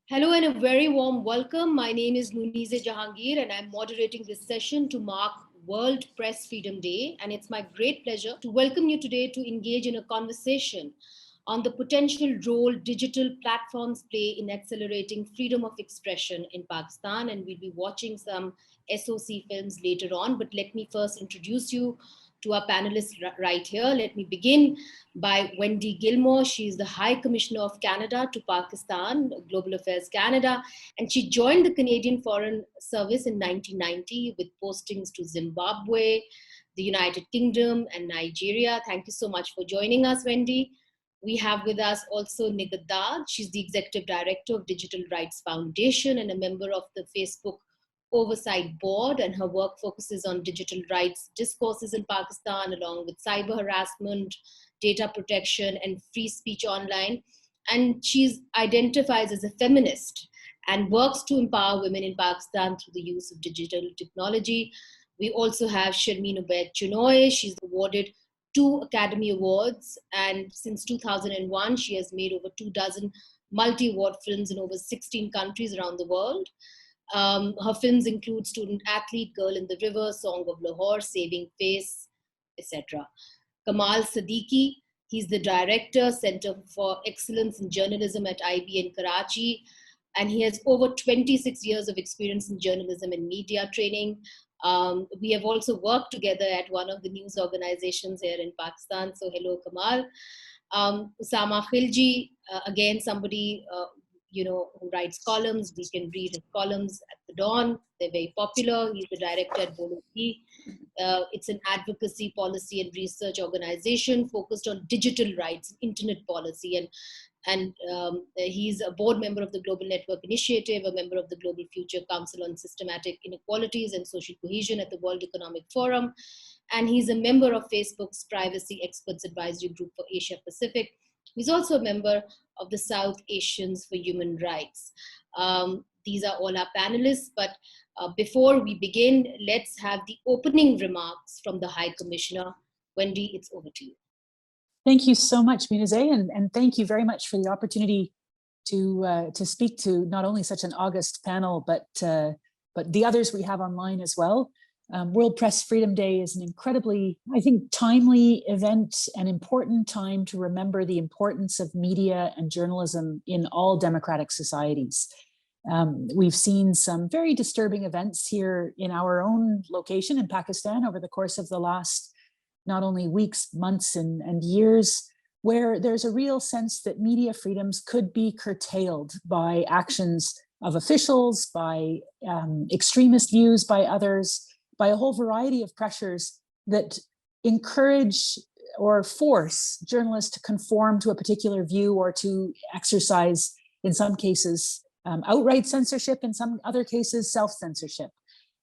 Hello and a very warm welcome. My name is Munizae Jahangir and I'm moderating this session to mark World Press Freedom Day. And it's my great pleasure to welcome you today to engage in a conversation on the potential role digital platforms play in accelerating freedom of expression in Pakistan. And we'll be watching some SOC films later on. But let me first introduce you to our panelists right here. Let me begin by Wendy Gilmour. She is the High Commissioner of Canada to Pakistan, Global Affairs Canada, and she joined the Canadian Foreign Service in 1990 with postings to Zimbabwe, the United Kingdom, and Nigeria. Thank you so much for joining us, Wendy. We have with us also Nighat. She's the Executive Director of Digital Rights Foundation and a member of the Facebook Oversight Board, and her work focuses on digital rights discourses in Pakistan, along with cyber harassment, data protection, and free speech online. And she identifies as a feminist and works to empower women in Pakistan through the use of digital technology. We also have Sharmeen Obaid-Chinoy. She's awarded 2 Academy Awards, and since 2001, she has made over 2 dozen multi-award films in over 16 countries around the world. Her films include Student Athlete, Girl in the River, Song of Lahore, Saving Face, etc. Kamal Siddiqui, he's the Director, Center for Excellence in Journalism at IB in Karachi, and he has over 26 years of experience in journalism and media training. We have also worked together at one of the news organizations here in Pakistan. So hello, Kamal. Usama Khilji, again, somebody who writes columns. We can read his columns at the Dawn. They're very popular. He's the director at Bolo Bhi. It's an advocacy, policy, and research organization focused on digital rights, internet policy, and he's a board member of the Global Network Initiative, a member of the Global Future Council on Systematic Inequalities and Social Cohesion at the World Economic Forum. And he's a member of Facebook's Privacy Experts Advisory Group for Asia Pacific. He's also a member of the South Asians for Human Rights. These are all our panelists, but before we begin, let's have the opening remarks from the High Commissioner. Wendy, it's over to you. Thank you so much, Munizae, and thank you very much for the opportunity to speak to not only such an august panel, but the others we have online as well. World Press Freedom Day is an incredibly, I think, timely event, an important time to remember the importance of media and journalism in all democratic societies. We've seen some very disturbing events here in our own location in Pakistan over the course of the last not only weeks, months, and years, where there's a real sense that media freedoms could be curtailed by actions of officials, by extremist views by others, by a whole variety of pressures that encourage or force journalists to conform to a particular view or to exercise, in some cases, outright censorship, in some other cases, self-censorship.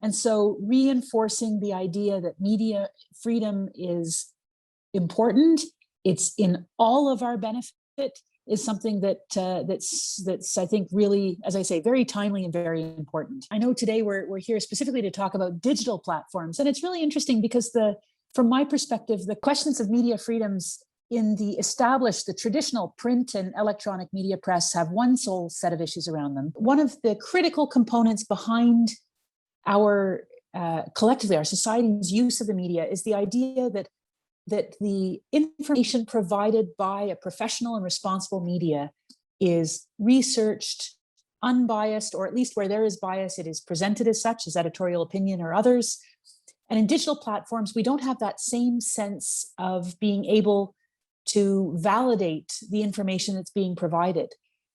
And so reinforcing the idea that media freedom is important, it's in all of our benefit, is something that's I think really, as I say, very timely and very important. I know today we're here specifically to talk about digital platforms, and it's really interesting because from my perspective, the questions of media freedoms in the traditional print and electronic media press have one sole set of issues around them. One of the critical components behind our collectively, our society's use of the media is the idea that the information provided by a professional and responsible media is researched, unbiased, or at least where there is bias, it is presented as such, as editorial opinion or others. And in digital platforms, we don't have that same sense of being able to validate the information that's being provided.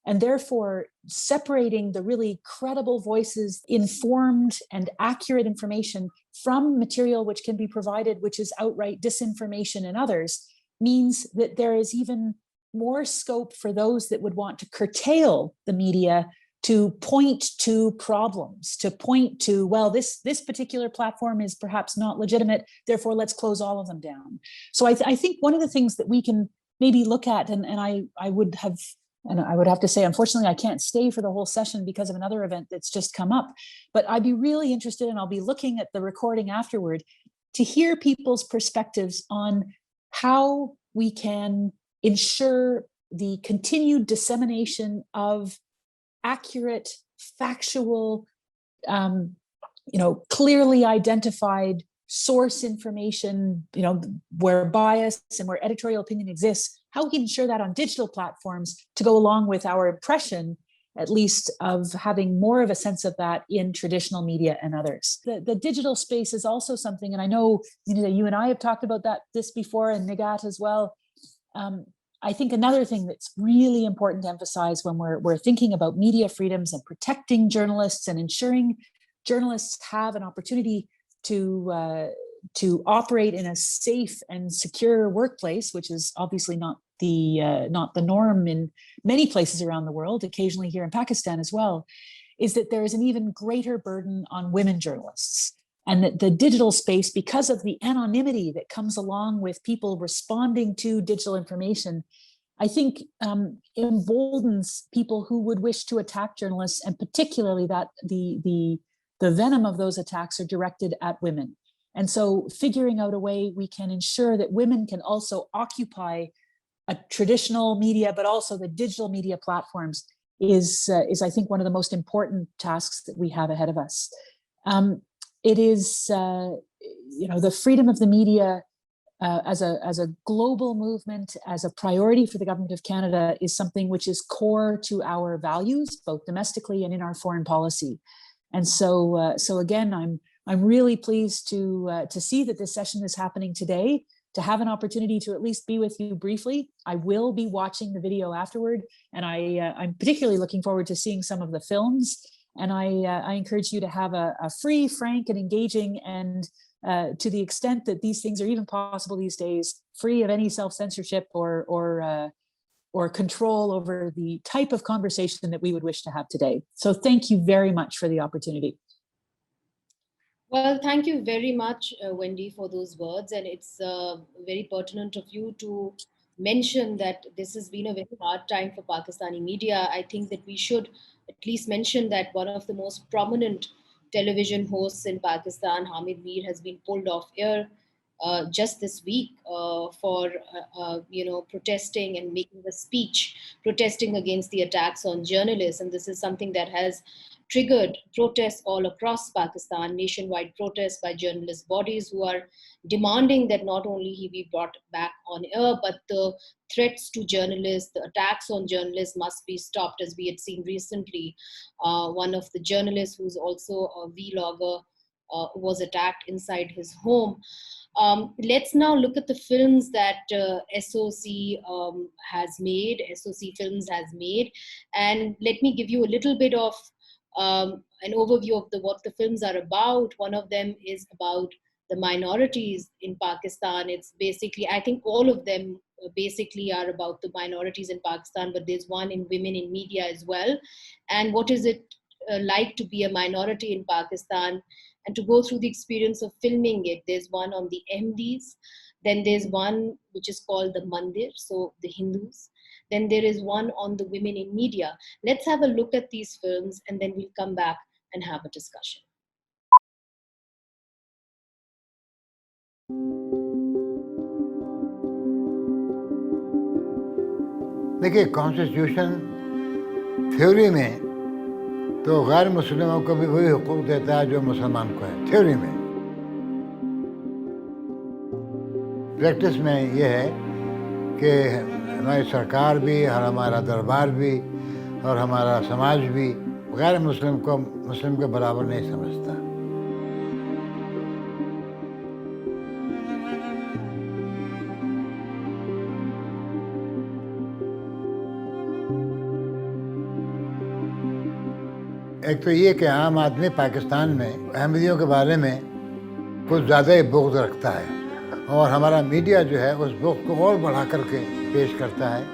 And therefore, separating the really credible voices, informed and accurate information from material which can be provided, which is outright disinformation and others, means that there is even more scope for those that would want to curtail the media to point to problems, to point to, well, this particular platform is perhaps not legitimate, therefore let's close all of them down. So I think one of the things that we can maybe look at, and I would have to say, unfortunately, I can't stay for the whole session because of another event that's just come up, but I'd be really interested, and I'll be looking at the recording afterward, to hear people's perspectives on how we can ensure the continued dissemination of accurate, factual, clearly identified source information, where bias and where editorial opinion exists, how we can ensure that on digital platforms to go along with our impression, at least, of having more of a sense of that in traditional media and others. The digital space is also something, and I know you and I have talked about this before, and Nighat as well. I think another thing that's really important to emphasize when we're thinking about media freedoms and protecting journalists and ensuring journalists have an opportunity to operate in a safe and secure workplace, which is obviously not the norm in many places around the world, occasionally here in Pakistan as well, is that there is an even greater burden on women journalists. And that the digital space, because of the anonymity that comes along with people responding to digital information, I think emboldens people who would wish to attack journalists, and particularly that the venom of those attacks are directed at women. And so figuring out a way we can ensure that women can also occupy a traditional media, but also the digital media platforms is I think one of the most important tasks that we have ahead of us. It is, the freedom of the media as a global movement, as a priority for the Government of Canada, is something which is core to our values, both domestically and in our foreign policy. And so again, I'm really pleased to see that this session is happening today, to have an opportunity to at least be with you briefly. I will be watching the video afterward, and I'm particularly looking forward to seeing some of the films. And I encourage you to have a free, frank, and engaging, and to the extent that these things are even possible these days, free of any self-censorship or control over the type of conversation that we would wish to have today. So thank you very much for the opportunity. Well, thank you very much, Wendy, for those words. And it's very pertinent of you to mention that this has been a very hard time for Pakistani media. I think that we should at least mention that one of the most prominent television hosts in Pakistan, Hamid Mir, has been pulled off air just this week for protesting and making a speech protesting against the attacks on journalists. And this is something that has triggered protests all across Pakistan, nationwide protests by journalist bodies who are demanding that not only he be brought back on air, but the threats to journalists, the attacks on journalists must be stopped. As we had seen recently, one of the journalists, who's also a vlogger, was attacked inside his home. Let's now look at the films that SOC Films has made. And let me give you a little bit of an overview of what the films are about. One of them is about the minorities in Pakistan. It's basically, I think all of them basically are about the minorities in Pakistan, but there's one in women in media as well. And what is it like to be a minority in Pakistan and to go through the experience of filming it. There's one on the MDs. Then there's one which is called the Mandir, so the Hindus. Then there is one on the women in media. Let's have a look at these films and then we'll come back and have a discussion. देखिए constitution theory में तो गैर मुस्लिमों को भी वही हुकूक देता है जो मुसलमान को है, थ्योरी में। प्रैक्टिस में ये है कि हमारी सरकार भी और हमारा दरबार भी और हमारा समाज भी गैर मुस्लिम को मुस्लिम के बराबर नहीं समझता। एक तो ये कि आम आदमी पाकिस्तान में अहमदियों के बारे में कुछ ज़्यादा ही बुग़्ज़ रखता है और हमारा मीडिया जो है उस बुग़्ज़ को और बढ़ा करके पेश करता है।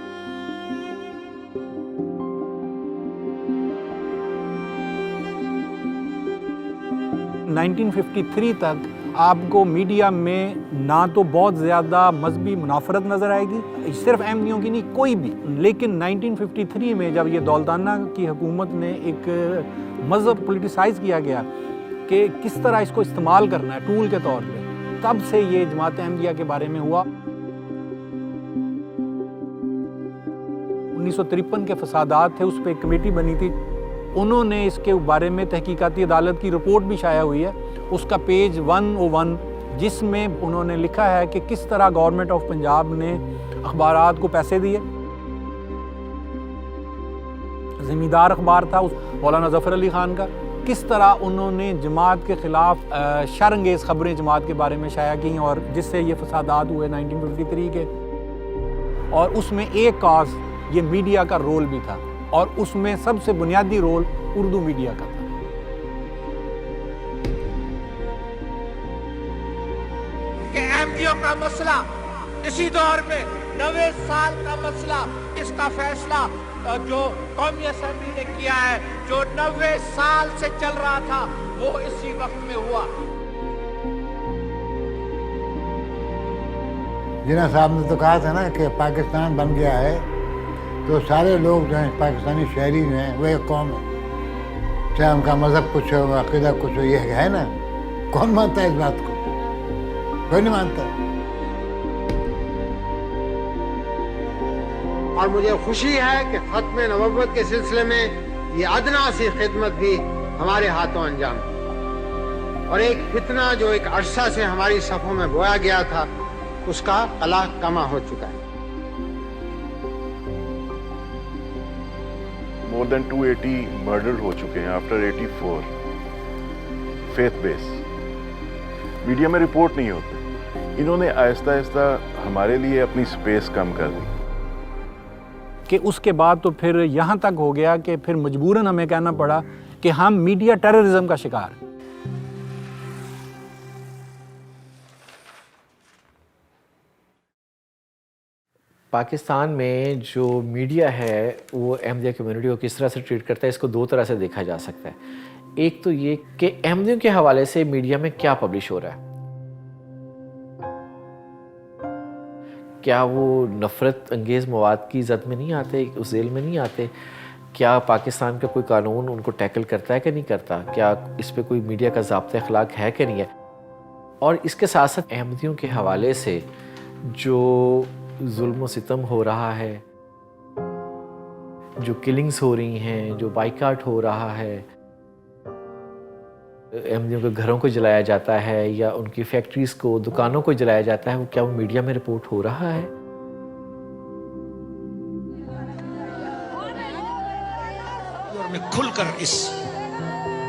(1953) तक आपको मीडिया में ना तो बहुत ज़्यादा मजहबी मुनाफरत नज़र आएगी, सिर्फ अहमदियों की नहीं, कोई भी। लेकिन 1953 में जब ये दौलताना की हुकूमत ने एक मज़हब पॉलिटिसाइज़ किया गया कि किस तरह इसको इस्तेमाल करना है टूल के तौर पे, तब से ये जमात अहमदिया के बारे में हुआ। 1953 के फसादात थे, उस पर एक कमेटी बनी थी उन्होंने इसके बारे में तहकीकाती अदालत की रिपोर्ट भी शाया हुई है, उसका पेज 101, जिसमें उन्होंने लिखा है कि किस तरह गवर्नमेंट ऑफ पंजाब ने अखबारात को पैसे दिए। ज़िम्मेदार अखबार था उस मौलाना ज़फ़र अली ख़ान का, किस तरह उन्होंने जमात के ख़िलाफ़ शर्मअंगेज़ ख़बरें जमात के बारे में शाया की और जिससे ये फसादात हुए 1953 के। और उसमें एक काज ये मीडिया का रोल भी था, और उसमें सबसे बुनियादी रोल उर्दू मीडिया का था। कि अहमदियों का मसला इसी दौर में 90 साल का मसला, इसका फैसला जो कौमी असेंबली ने किया है, जो 90 साल से चल रहा था, वो इसी वक्त में हुआ। जिन्ना साहब ने तो कहा था ना कि पाकिस्तान बन गया है तो सारे लोग जो हैं पाकिस्तानी शहरी जो हैं वो एक कौम है, चाहे उनका मज़हब कुछ हो, अक़ीदा कुछ हो, ये है ना। कौन मानता है इस बात को? कोई नहीं मानता। और मुझे खुशी है कि ख़त्म नबुव्वत के सिलसिले में ये अदना सी खिदमत भी हमारे हाथों अंजाम दी, और एक फितना जो एक अरसा से हमारी सफ़ों में बोया गया था, उसका कला कमा हो चुका है। More than 280 मर्डर हो चुके हैं आफ्टर 84, फेथ बेस। मीडिया में रिपोर्ट नहीं होते। इन्होंने आहिस्ता आहिस्ता हमारे लिए अपनी स्पेस कम कर दी। कि उसके बाद तो फिर यहाँ तक हो गया कि फिर मजबूरन हमें कहना पड़ा कि हम मीडिया टेररिज्म का शिकार हैं। पाकिस्तान में जो मीडिया है वो अहमदिया कम्युनिटी को किस तरह से ट्रीट करता है, इसको दो तरह से देखा जा सकता है। एक तो ये कि अहमदियों के हवाले से मीडिया में क्या पब्लिश हो रहा है, क्या वो नफ़रत अंगेज़ मवाद की ज़द में नहीं आते, उस जेल में नहीं आते, क्या पाकिस्तान का कोई कानून उनको टैकल करता है कि नहीं करता, क्या इस पर कोई मीडिया का ज़ाब्ता अखलाक है कि नहीं है। और इसके साथ साथ अहमदियों के हवाले से जो जुल्म सितम हो रहा है, जो किलिंग्स हो रही हैं, जो बाइकाट हो रहा है, अहमदियों के घरों को जलाया जाता है या उनकी फैक्ट्रीज़ को, दुकानों को जलाया जाता है, वो क्या वो मीडिया में रिपोर्ट हो रहा है? और मैं खुलकर इस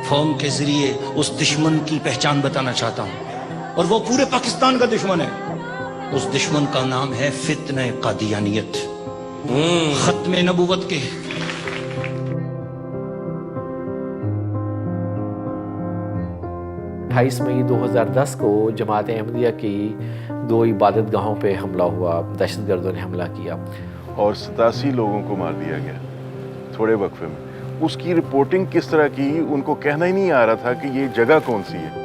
फॉर्म के जरिए उस दुश्मन की पहचान बताना चाहता हूं, और वो पूरे पाकिस्तान का दुश्मन है। उस दुश्मन का नाम है फित्ने कादियानियत। खत्मे नबूवत के 28 मई 2010 को जमात अहमदिया की 2 इबादत गाहों पे हमला हुआ, दहशतगर्दों ने हमला किया और 87 लोगों को मार दिया गया थोड़े वक्फे में। उसकी रिपोर्टिंग किस तरह की, उनको कहना ही नहीं आ रहा था कि ये जगह कौन सी है।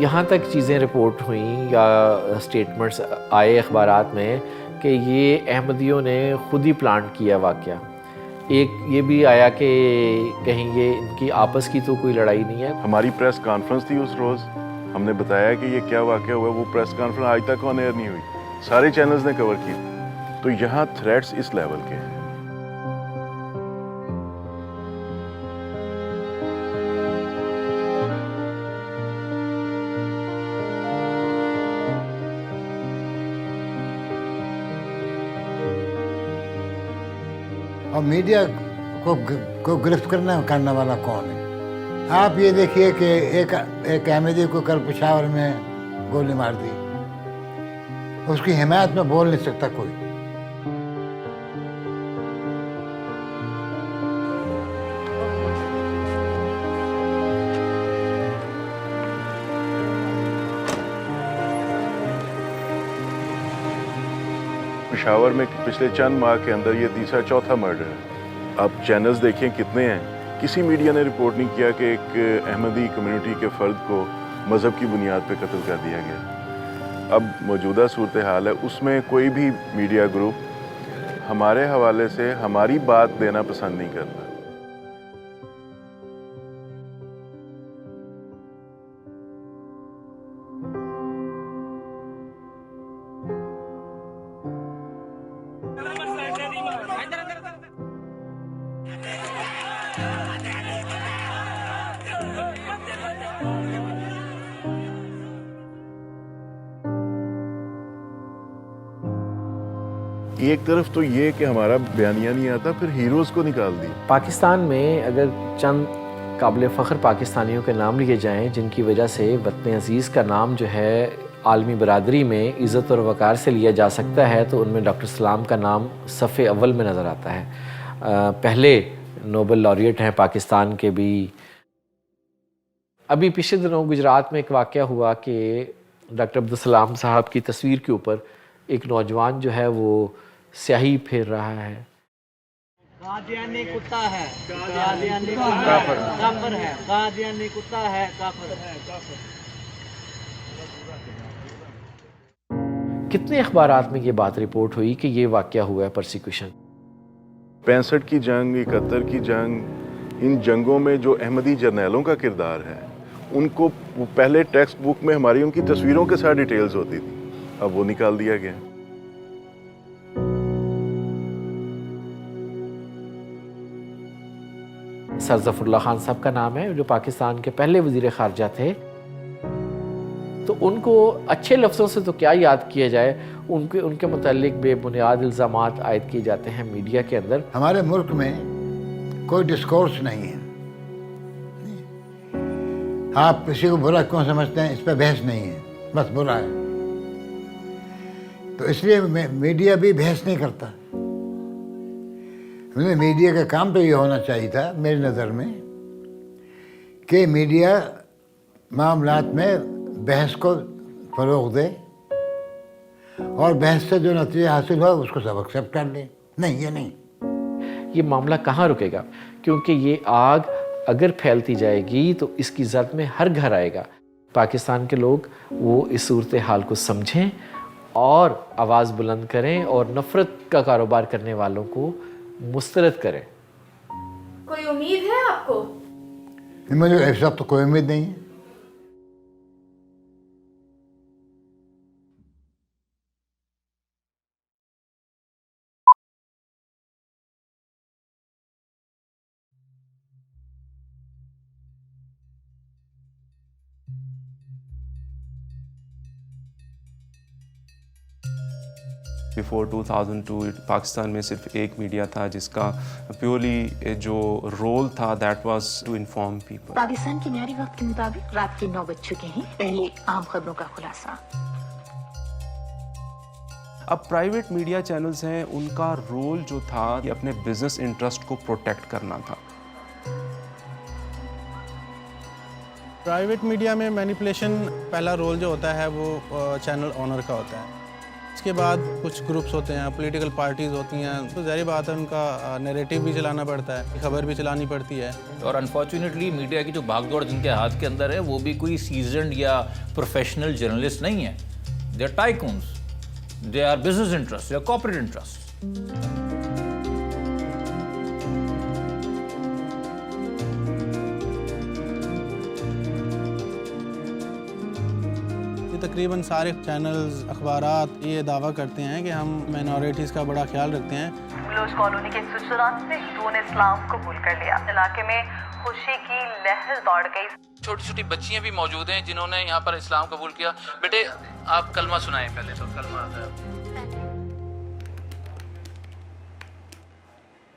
यहाँ तक चीज़ें रिपोर्ट हुई या स्टेटमेंट्स आए अखबारात में कि ये अहमदियों ने खुद ही प्लान किया वाक़या। एक ये भी आया कि कहीं ये इनकी आपस की तो कोई लड़ाई नहीं है। हमारी प्रेस कॉन्फ्रेंस थी उस रोज़, हमने बताया कि ये क्या वाक़या हुआ। वो प्रेस कॉन्फ्रेंस आज तक ऑन एयर नहीं हुई, सारे चैनल्स ने कवर की। तो यहाँ थ्रेट्स इस लेवल के हैं। और मीडिया को गिरफ्त करने वाला कौन है? आप ये देखिए कि एक अहमदी को कल पेशावर में गोली मार दी, उसकी हिमायत में बोल नहीं सकता कोई। पेशावर में पिछले चंद माह के अंदर ये तीसरा चौथा मर्डर है। अब चैनल्स देखें कितने हैं, किसी मीडिया ने रिपोर्ट नहीं किया कि एक अहमदी कम्युनिटी के फ़र्द को मज़हब की बुनियाद पे कत्ल कर दिया गया। अब मौजूदा सूरत हाल है, उसमें कोई भी मीडिया ग्रुप हमारे हवाले से हमारी बात देना पसंद नहीं करता। एक तरफ तो ये कि हमारा बयानिया नहीं आता, फिर हीरोज़ को निकाल दिया। पाकिस्तान में अगर चंद काबिल फ़ख्र पाकिस्तानियों के नाम लिए जाएं जिनकी वजह से वतन अज़ीज़ का नाम जो है आलमी बरादरी में इज़्ज़त और वक़ार से लिया जा सकता है, तो उनमें डॉक्टर सलाम का नाम सफ़े अव्वल में नज़र आता है। पहले नोबल लॉरिएट हैं पाकिस्तान के भी। अभी पिछले दिनों गुजरात में एक वाक़या हुआ कि डॉक्टर अब्दुल सलाम साहब की तस्वीर के ऊपर एक नौजवान जो है वो स्याही फेर रहा है। कादियानी कुत्ता है, कादियानी काफिर है, कादियानी कुत्ता है, काफिर है। कितने अखबारात में ये बात रिपोर्ट हुई कि ये वाक़या हुआ है परसिक्यूशन। 65 की जंग, 71 की जंग, इन जंगों में जो अहमदी जर्नैलों का किरदार है, उनको पहले टेक्स्ट बुक में हमारी उनकी तस्वीरों के साथ डिटेल्स होती थी, अब वो निकाल दिया गया। सर ज़फ़रुल्लाह खान साहब का नाम है, जो पाकिस्तान के पहले वज़ीर ख़ारजा थे। तो उनको अच्छे लफ्ज़ों से तो क्या याद किया जाए, उनके मुतालिक बेबुनियाद इल्ज़ामात आयद किए जाते हैं मीडिया के अंदर। हमारे मुल्क में कोई डिस्कोर्स नहीं है। आप किसी को बुरा क्यों समझते हैं, इस पर बहस नहीं है, बस बुरा है। तो इसलिए मीडिया भी बहस नहीं करता। मीडिया का काम तो ये होना चाहिए था मेरी नज़र में कि मीडिया मामलात में बहस को फ़रोग़ दे और बहस से जो नतीजा हासिल हो उसको सब एक्सेप्ट कर ले। नहीं, ये नहीं। ये मामला कहाँ रुकेगा, क्योंकि ये आग अगर फैलती जाएगी तो इसकी जद में हर घर आएगा। पाकिस्तान के लोग वो इस सूरत हाल को समझें और आवाज़ बुलंद करें और नफ़रत का कारोबार करने वालों को मुस्तरद करें। कोई उम्मीद है आपको? मुझे ऐसा तो कोई उम्मीद नहीं है। बिफोर 2002 पाकिस्तान में सिर्फ एक मीडिया था जिसका प्योरली जो रोल था that was to inform people. Pakistan के न्यारी वक्त के मुताबिक रात के 9 बज चुके हैं। पहले आम खबरों का खुलासा। अब प्राइवेट मीडिया चैनल्स हैं, उनका रोल जो था ये अपने बिजनेस इंटरेस्ट को प्रोटेक्ट करना था। प्राइवेट मीडिया में मैनिपुलेशन पहला रोल जो होता है वो चैनल ओनर का होता है। इसके बाद कुछ ग्रुप्स होते हैं, पॉलिटिकल पार्टीज होती हैं, तो ज़ाहिर बात है उनका नैरेटिव भी चलाना पड़ता है, खबर भी चलानी पड़ती है। और अनफॉर्चुनेटली मीडिया की जो भागदौड़ जिनके हाथ के अंदर है वो भी कोई सीजन्ड या प्रोफेशनल जर्नलिस्ट नहीं है। They are tycoons, they are business interest, they are corporate interest. तकरीबन सारे चैनल्स, अखबारात ये दावा करते हैं कि हम माइनॉरिटीज़ का बड़ा ख्याल रखते हैं। बलोच कॉलोनी के 194 हिंदुओं ने इस्लाम कबूल कर लिया। इलाके में खुशी की लहर दौड़ गई। छोटी छोटी बच्चियां भी मौजूद हैं जिन्होंने यहाँ पर इस्लाम कबूल किया। बेटे आप कलमा सुनाएं पहले तो। कलमा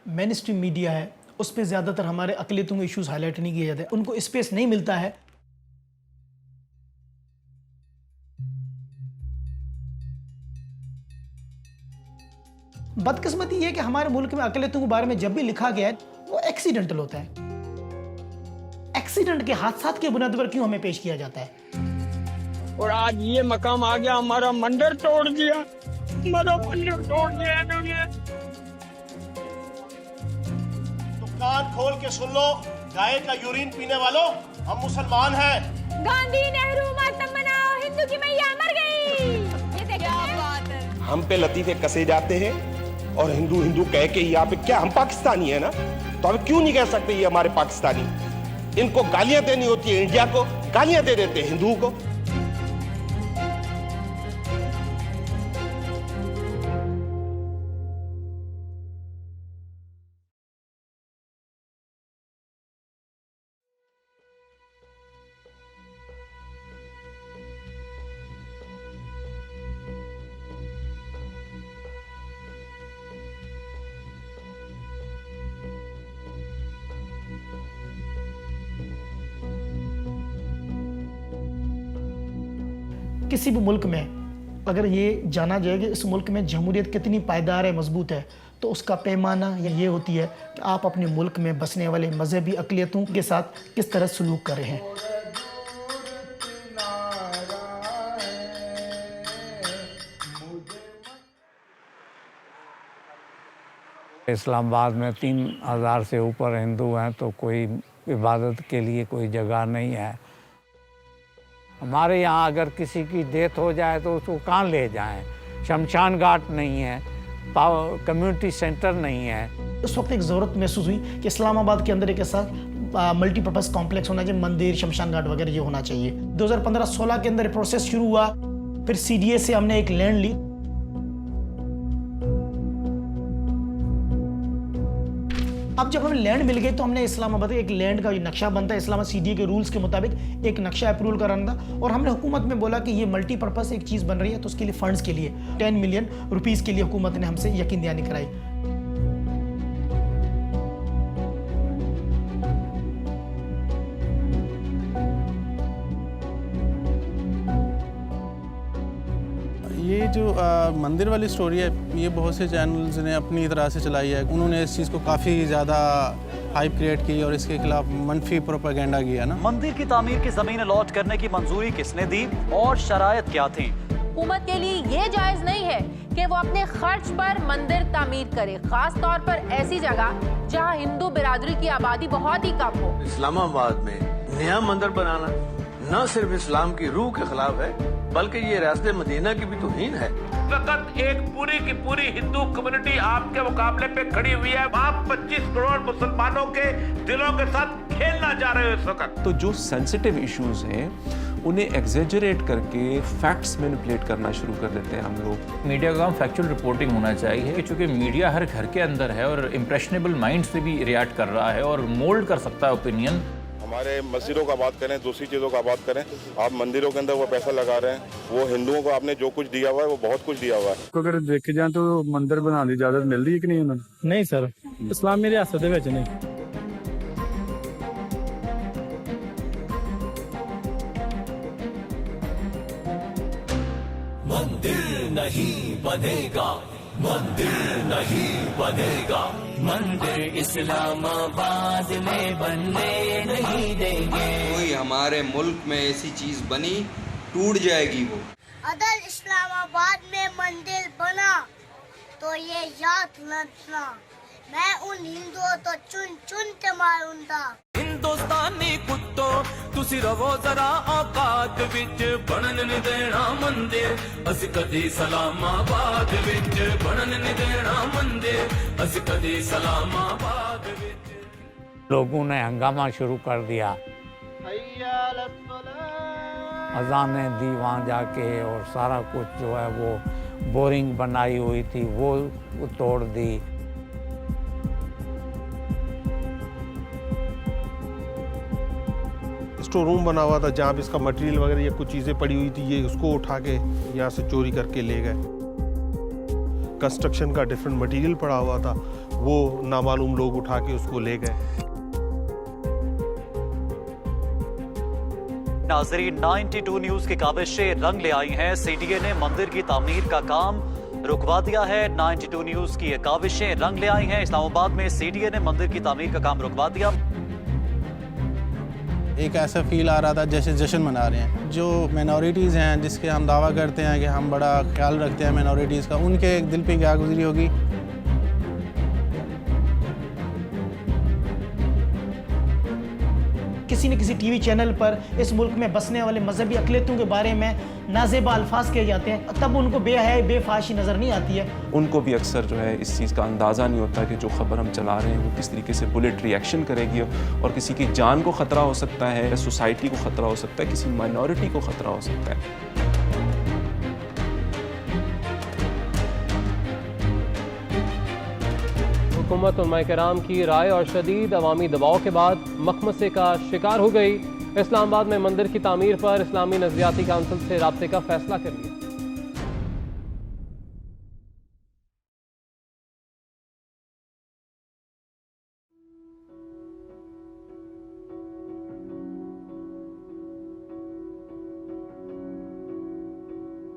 मेन स्ट्रीम मीडिया है, उस पर ज़्यादातर हमारे अक़लियतों के इश्यूज़ हाईलाइट नहीं किए जाते, उनको स्पेस नहीं मिलता है। बदकिस्मती ये कि हमारे मुल्क में अक़लियतों के बारे में जब भी लिखा गया है वो एक्सीडेंटल होता है। एक्सीडेंट के हादसात के बुनियाद पर क्यों हमें पेश किया जाता है? और आज ये मकाम आ गया, हमारा मंदिर तोड़ दिया, हमारा मंदिर तोड़ दिया इन्होंने। तो कान खोल के सुन लो, गाय का यूरिन पीने वालों, हम मुसलमान हैं। गांधी नेहरू मातम बनाओ, हिंदू की मैया मर गई। ये देखिए क्या बात है। हम पे लतीफे कसे जाते हैं और हिंदू हिंदू कह के यहाँ पे क्या हम पाकिस्तानी है ना, तो हम क्यों नहीं कह सकते ये हमारे पाकिस्तानी। इनको गालियां देनी होती है, इंडिया को गालियां दे देते हैं हिंदुओं को। किसी भी मुल्क में अगर ये जाना जाए कि इस मुल्क में जमहूरियत कितनी पायदार है, मजबूत है, तो उसका पैमाना ये होती है कि आप अपने मुल्क में बसने वाले मजहबी अक़लियतों के साथ किस तरह सलूक कर रहे हैं। इस्लामाबाद में 3000 से ऊपर हिंदू हैं, तो कोई इबादत के लिए कोई जगह नहीं है। हमारे यहाँ अगर किसी की डेथ हो जाए तो उसको कहाँ ले जाएं? शमशान घाट नहीं है, कम्युनिटी सेंटर नहीं है। उस वक्त एक ज़रूरत महसूस हुई कि इस्लामाबाद के अंदर एक ऐसा मल्टीपर्पज़ कॉम्प्लेक्स होना चाहिए, मंदिर, शमशान घाट वगैरह ये होना चाहिए। 2015-16 के अंदर प्रोसेस शुरू हुआ। फिर CDA से हमने एक लैंड ली। अब जब हमें लैंड मिल गई तो हमने इस्लामाबाद एक लैंड का नक्शा बनता है, इस्लामाबाद CDA के रूल्स के मुताबिक एक नक्शा अप्रूवल कराना था, और हमने हुकूमत में बोला कि ये मल्टीपर्पज़ एक चीज़ बन रही है, तो उसके लिए फंड्स के लिए 10 मिलियन रुपीज़ के लिए हुकूमत ने हमसे यकीन दहानी कराई। ये जो मंदिर वाली स्टोरी है, ये बहुत से चैनल्स ने अपनी तरह से चलाई है। उन्होंने इस चीज़ को काफ़ी ज़्यादा हाइप क्रिएट की और इसके खिलाफ मनफी प्रोपेगेंडा किया ना। मंदिर की तामीर की ज़मीन अलॉट करने की मंजूरी किसने दी और शरायत क्या थी? हुकूमत के लिए ये जायज़ नहीं है कि वो अपने खर्च पर मंदिर तामीर करे, खास तौर पर ऐसी जगह जहाँ हिंदू बिरादरी की आबादी बहुत ही कम हो। इस्लामाबाद में नया मंदिर बनाना न सिर्फ इस्लाम की रूह के खिलाफ है, बल्कि ये रास्ते मदीना की भी तौहीन है। वक्त एक पूरी की पूरी हिंदू कम्युनिटी आपके मुकाबले पे खड़ी हुई है। आप 25 करोड़ मुसलमानों के दिलों के साथ खेलना जा रहे हो इस वक्त। तो जो सेंसिटिव इश्यूज हैं उन्हें एग्जेजरेट करके फैक्ट्स मैनिपुलेट करना शुरू कर देते हैं हम लोग। मीडिया का काम फैक्चुअल रिपोर्टिंग होना चाहिए, क्योंकि मीडिया हर घर के अंदर है और इम्प्रेशनेबल माइंड से भी रिएक्ट कर रहा है और मोल्ड कर सकता है ओपिनियन। हमारे मस्जिदों का बात करें, दूसरी चीज़ों का बात करें, आप मंदिरों के अंदर वो पैसा लगा रहे हैं, वो हिंदुओं को आपने जो कुछ दिया हुआ है वो बहुत कुछ दिया हुआ है। अगर देखे जाए तो मंदिर बनाने की इजाजत मिल रही है कि नहीं उन्होंने? नहीं सर, इस्लामी रियासत विच नहीं। मंदिर नहीं बनेगा, मंदिर नहीं बनेगा, मंदिर इस्लामाबाद में बनने नहीं देंगे। कोई हमारे मुल्क में ऐसी चीज बनी टूट जाएगी वो। अगर इस्लामाबाद में मंदिर बना तो ये याद रखना, मैं उन हिंदुओं तो चुन चुन के मारूंगा। हिंदुस्तानी कुत्तो तुसी रवो जरा औकात विच, बनन नहीं देना मंदिर असी कदी इस्लामाबाद विच, बनन नहीं देना मंदिर असी कदी इस्लामाबाद विच। लोगों ने हंगामा शुरू कर दिया, अजानें दी वहाँ जाके, और सारा कुछ जो है वो बोरिंग बनाई हुई थी वो तोड़ दी। स्टोर रूम बना हुआ था जहाँ पे इसका मटेरियल वगैरह या कुछ चीज़ें पड़ी हुई थी, ये उसको उठा के यहाँ से चोरी करके ले गए। कंस्ट्रक्शन का डिफरेंट मटेरियल पड़ा हुआ था, वो नामालूम लोग उठा के उसको ले गए। नाज़रीन, 92 न्यूज़ की काविशें रंग ले आई हैं। CDA ने मंदिर की तामीर का काम रुकवा दिया है। 92 न्यूज़ की काविशें रंग ले आई हैं। इस्लामाबाद में CDA ने मंदिर की तामीर का काम रुकवा दिया। एक ऐसा फील आ रहा था जैसे जश्न मना रहे हैं। जो माइनॉरिटीज़ हैं जिसके हम दावा करते हैं कि हम बड़ा ख्याल रखते हैं माइनॉरिटीज़ का, उनके दिल पे क्या गुजरी होगी। किसी न किसी TV चैनल पर इस मुल्क में बसने वाले मजहबी अक़लियतों के बारे में नाज़ेबा अल्फाज किए जाते हैं, तब उनको बेहयाई बेफाशी नज़र नहीं आती है। उनको भी अक्सर जो है इस चीज़ का अंदाज़ा नहीं होता कि जो खबर हम चला रहे हैं वो किस तरीके से बुलेट रिएक्शन करेगी और किसी की जान को ख़तरा हो सकता है, सोसाइटी को ख़तरा हो सकता है, किसी माइनॉरिटी को ख़तरा हो सकता है। हुकूमत उलमा-ए-किराम की राय और शदीद अवामी दबाव के बाद मखमसे का शिकार हो गई। इस्लामाबाद में मंदिर की तामीर पर इस्लामी नज़रियाती काउंसिल से राब्ते का फैसला कर लिया।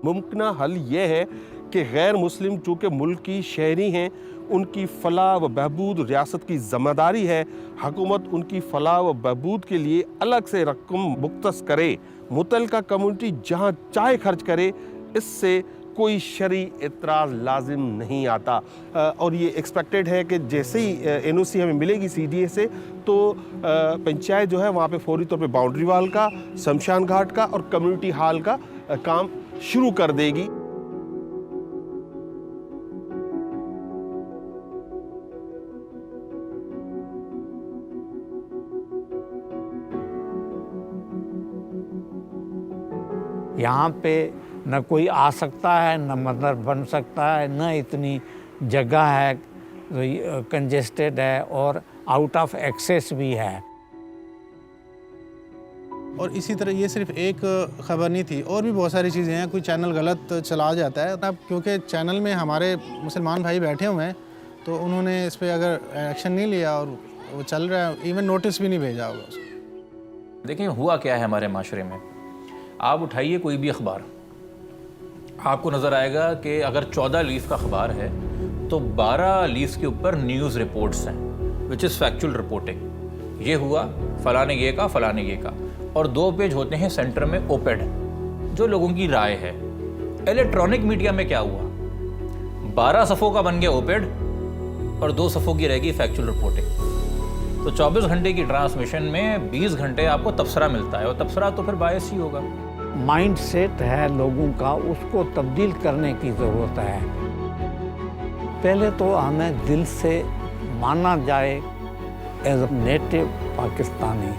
मुमकिन हल ये है कि गैर मुस्लिम चूँकि मुल्क की शहरी हैं, उनकी फलाह व बहबूद रियासत की ज़िम्मेदारी है। हुकूमत उनकी फलाह व बहबूद के लिए अलग से रकम मुख्तस करे, मुतल्लिका कम्युनिटी जहाँ चाहे खर्च करे, इससे कोई शरई एतराज़ लाजिम नहीं आता। और ये एक्सपेक्टेड है कि जैसे ही एनओसी हमें मिलेगी सीडीए से, तो पंचायत जो है वहाँ पे फौरी तौर पे बाउंड्री वाल का, शमशान घाट का और कम्युनिटी हॉल का काम शुरू कर देगी। यहाँ पे न कोई आ सकता है, न मंदिर बन सकता है, न इतनी जगह है, कंजेस्टेड है और आउट ऑफ एक्सेस भी है। और इसी तरह ये सिर्फ एक खबर नहीं थी, और भी बहुत सारी चीज़ें हैं। कोई चैनल गलत चला जाता है, अब क्योंकि चैनल में हमारे मुसलमान भाई बैठे हुए हैं, तो उन्होंने इस पर अगर एक्शन नहीं लिया और वो चल रहा है, इवन नोटिस भी नहीं भेजा होगा उसको। देखिए हुआ क्या है हमारे माशरे में, आप उठाइए कोई भी अखबार, आपको नज़र आएगा कि अगर 14 लीफ का अखबार है तो 12 लीफ के ऊपर न्यूज़ रिपोर्ट्स हैं, विच इज़ फैक्चुअल रिपोर्टिंग। ये हुआ, फलां ने ये कहा, फलां ने ये कहा, और 2 पेज होते हैं सेंटर में ओपेड, जो लोगों की राय है। इलेक्ट्रॉनिक मीडिया में क्या हुआ, 12 सफ़ों का बन गया ओपेड और 2 सफ़ों की रहेगी फैक्चुअल रिपोर्टिंग। तो 24 घंटे की ट्रांसमिशन में 20 घंटे आपको तबसरा मिलता है, और तबसरा तो फिर बायस ही होगा। माइंड सेट है लोगों का, उसको तब्दील करने की ज़रूरत है। पहले तो हमें दिल से माना जाए एज अ नेटिव पाकिस्तानी।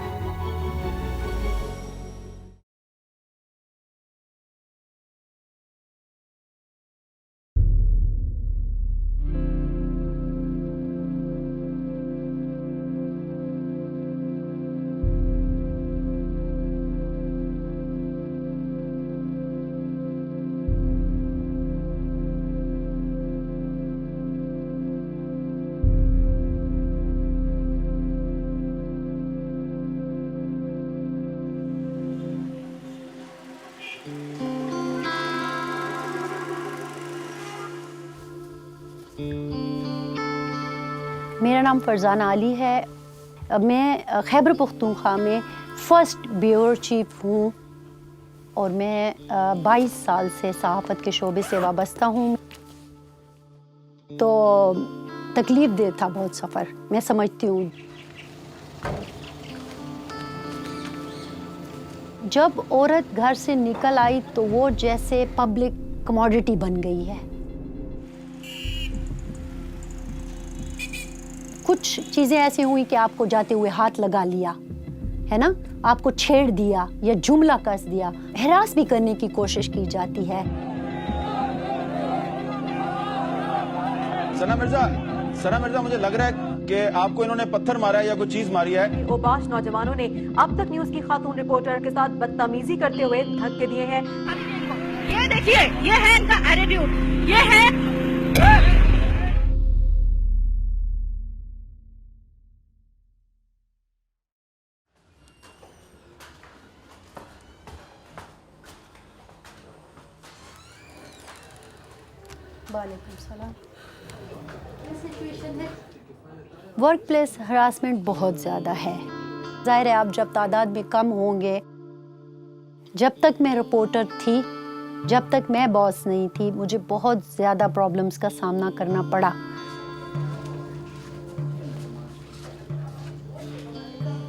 मेरा नाम फरजाना अली है। मैं खैबर पख्तूनख्वा में फ़र्स्ट ब्यूरो चीफ हूँ और मैं 22 साल से सहाफ़त के शोबे से वाबस्ता हूँ। तो तकलीफ़ दे था बहुत सफ़र, मैं समझती हूँ। जब औरत घर से निकल आई तो वो जैसे पब्लिक कमोडिटी बन गई है। कुछ चीज़ें ऐसी हुई कि आपको जाते हुए हाथ लगा लिया, है ना, आपको छेड़ दिया या जुमला कस दिया, हरास भी करने की कोशिश की जाती है। सना मिर्जा, मुझे लग रहा है कि आपको इन्होंने पत्थर मारा है या कोई चीज मारी है। ओबाश नौजवानों ने अब तक न्यूज की खातून रिपोर्टर के साथ बदतमीजी करते हुए धक्के दिए हैं। ये देखिए, ये है इनका एटीट्यूड, ये है। वर्क प्लेस हरासमेंट बहुत ज़्यादा है। ज़ाहिर है आप जब तादाद में कम होंगे, जब तक मैं रिपोर्टर थी, जब तक मैं बॉस नहीं थी, मुझे बहुत ज़्यादा प्रॉब्लम्स का सामना करना पड़ा।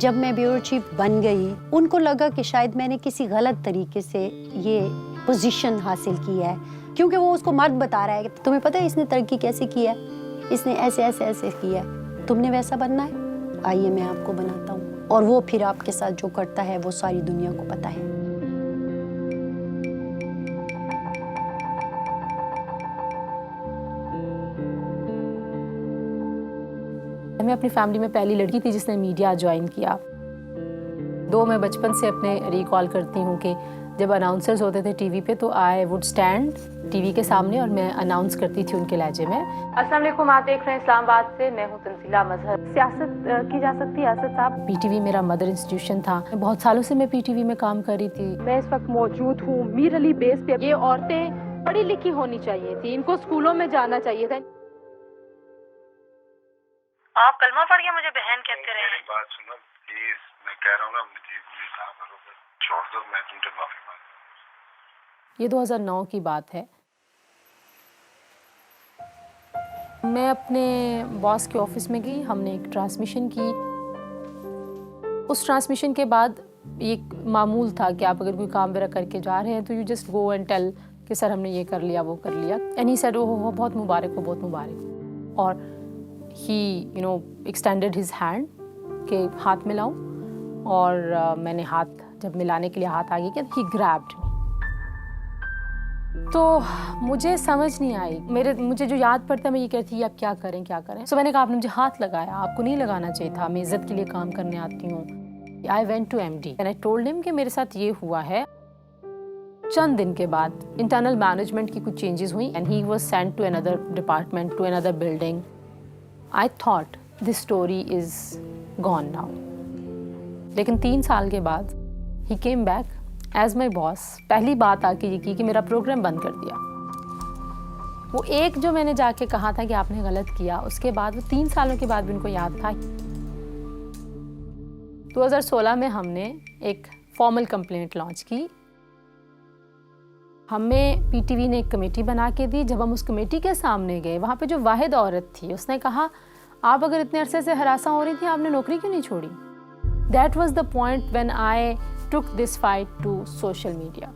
जब मैं ब्यूरो चीफ बन गई, उनको लगा कि शायद मैंने किसी गलत तरीके से ये पोजीशन हासिल की है, क्योंकि वो उसको मर्द बता रहा है कि तुम्हें पता है इसने तरक्की कैसे की है, इसने ऐसे ऐसे ऐसे किया है, तुमने वैसा बनना है, आइए मैं आपको बनाता हूँ। और वो फिर आपके साथ जो करता है वो सारी दुनिया को पता है। मैं अपनी फैमिली में पहली लड़की थी जिसने मीडिया ज्वाइन किया। 2 मैं बचपन से अपने रिकॉल करती हूँ कि जब अनाउंसर्स होते थे टीवी पे तो आई वुड स्टैंड टीवी के सामने और मैं अनाउंस करती थी उनके लहजे में। अस्सलाम वालेकुम, आप देख रहे हैं इस्लामाबाद से, मैं हूं तंजीला मजहर। सियासत की जा सकती है असद साहब। पीटीवी मेरा मदर इंस्टीट्यूशन था, बहुत सालों से मैं पीटीवी में काम कर रही थी। मैं इस वक्त मौजूद हूँ मीर अली बेस पे। ये औरतें पढ़ी लिखी होनी चाहिए थी, इनको स्कूलों में जाना चाहिए था। आप कलमा पढ़ के मुझे बहन कहते रहे। मेरी बात सुनो प्लीज, मैं कह रहा हूँ ना, मुझे ना करो, छोड़ दो, मैं तुमसे माफी मांगता हूँ। ये 2009 की बात है। मैं अपने बॉस के ऑफिस में गई, हमने एक ट्रांसमिशन की। उस ट्रांसमिशन के बाद एक मामूल था कि आप अगर कोई काम वगैरह करके जा रहे हैं तो you just go and tell कि सर हमने ये कर लिया, वो कर लिया। एंड ही सेड ओह बहुत मुबारक हो, बहुत मुबारक। और ही एक्सटेंडेड हिज हैंड के हाथ मिलाऊं, और मैंने हाथ जब मिलाने के लिए हाथ आगे किया, ही ग्रैब्ड मी। तो मुझे समझ नहीं आई, मुझे जो याद पड़ता है मैं ये कहती अब क्या करें क्या करें। सो मैंने कहा आपने मुझे हाथ लगाया, आपको नहीं लगाना चाहिए था, मैं इज्जत के लिए काम करने आती हूँ। I went to MD and I told him कि मेरे साथ ये हुआ है। चंद दिन के बाद इंटरनल मैनेजमेंट की कुछ चेंजेस हुई and he was sent to another department, to another building. I thought this story is gone now. लेकिन 3 साल के बाद he came back as my boss. पहली बात आके ये की कि मेरा प्रोग्राम बंद कर दिया। वो एक जो मैंने जाके कहा था कि आपने गलत किया, उसके बाद वो 3 सालों के बाद भी उनको याद था। 2016 में हमने एक फॉर्मल कंप्लेंट लॉन्च की। हमें पीटीवी ने एक कमेटी बना के दी। जब हम उस कमेटी के सामने गए, वहाँ पे जो वाहिद औरत थी उसने कहा आप अगर इतने अरसे से हरासा हो रही थी, आपने नौकरी क्यों नहीं छोड़ी? That was the point when I took this fight to social media.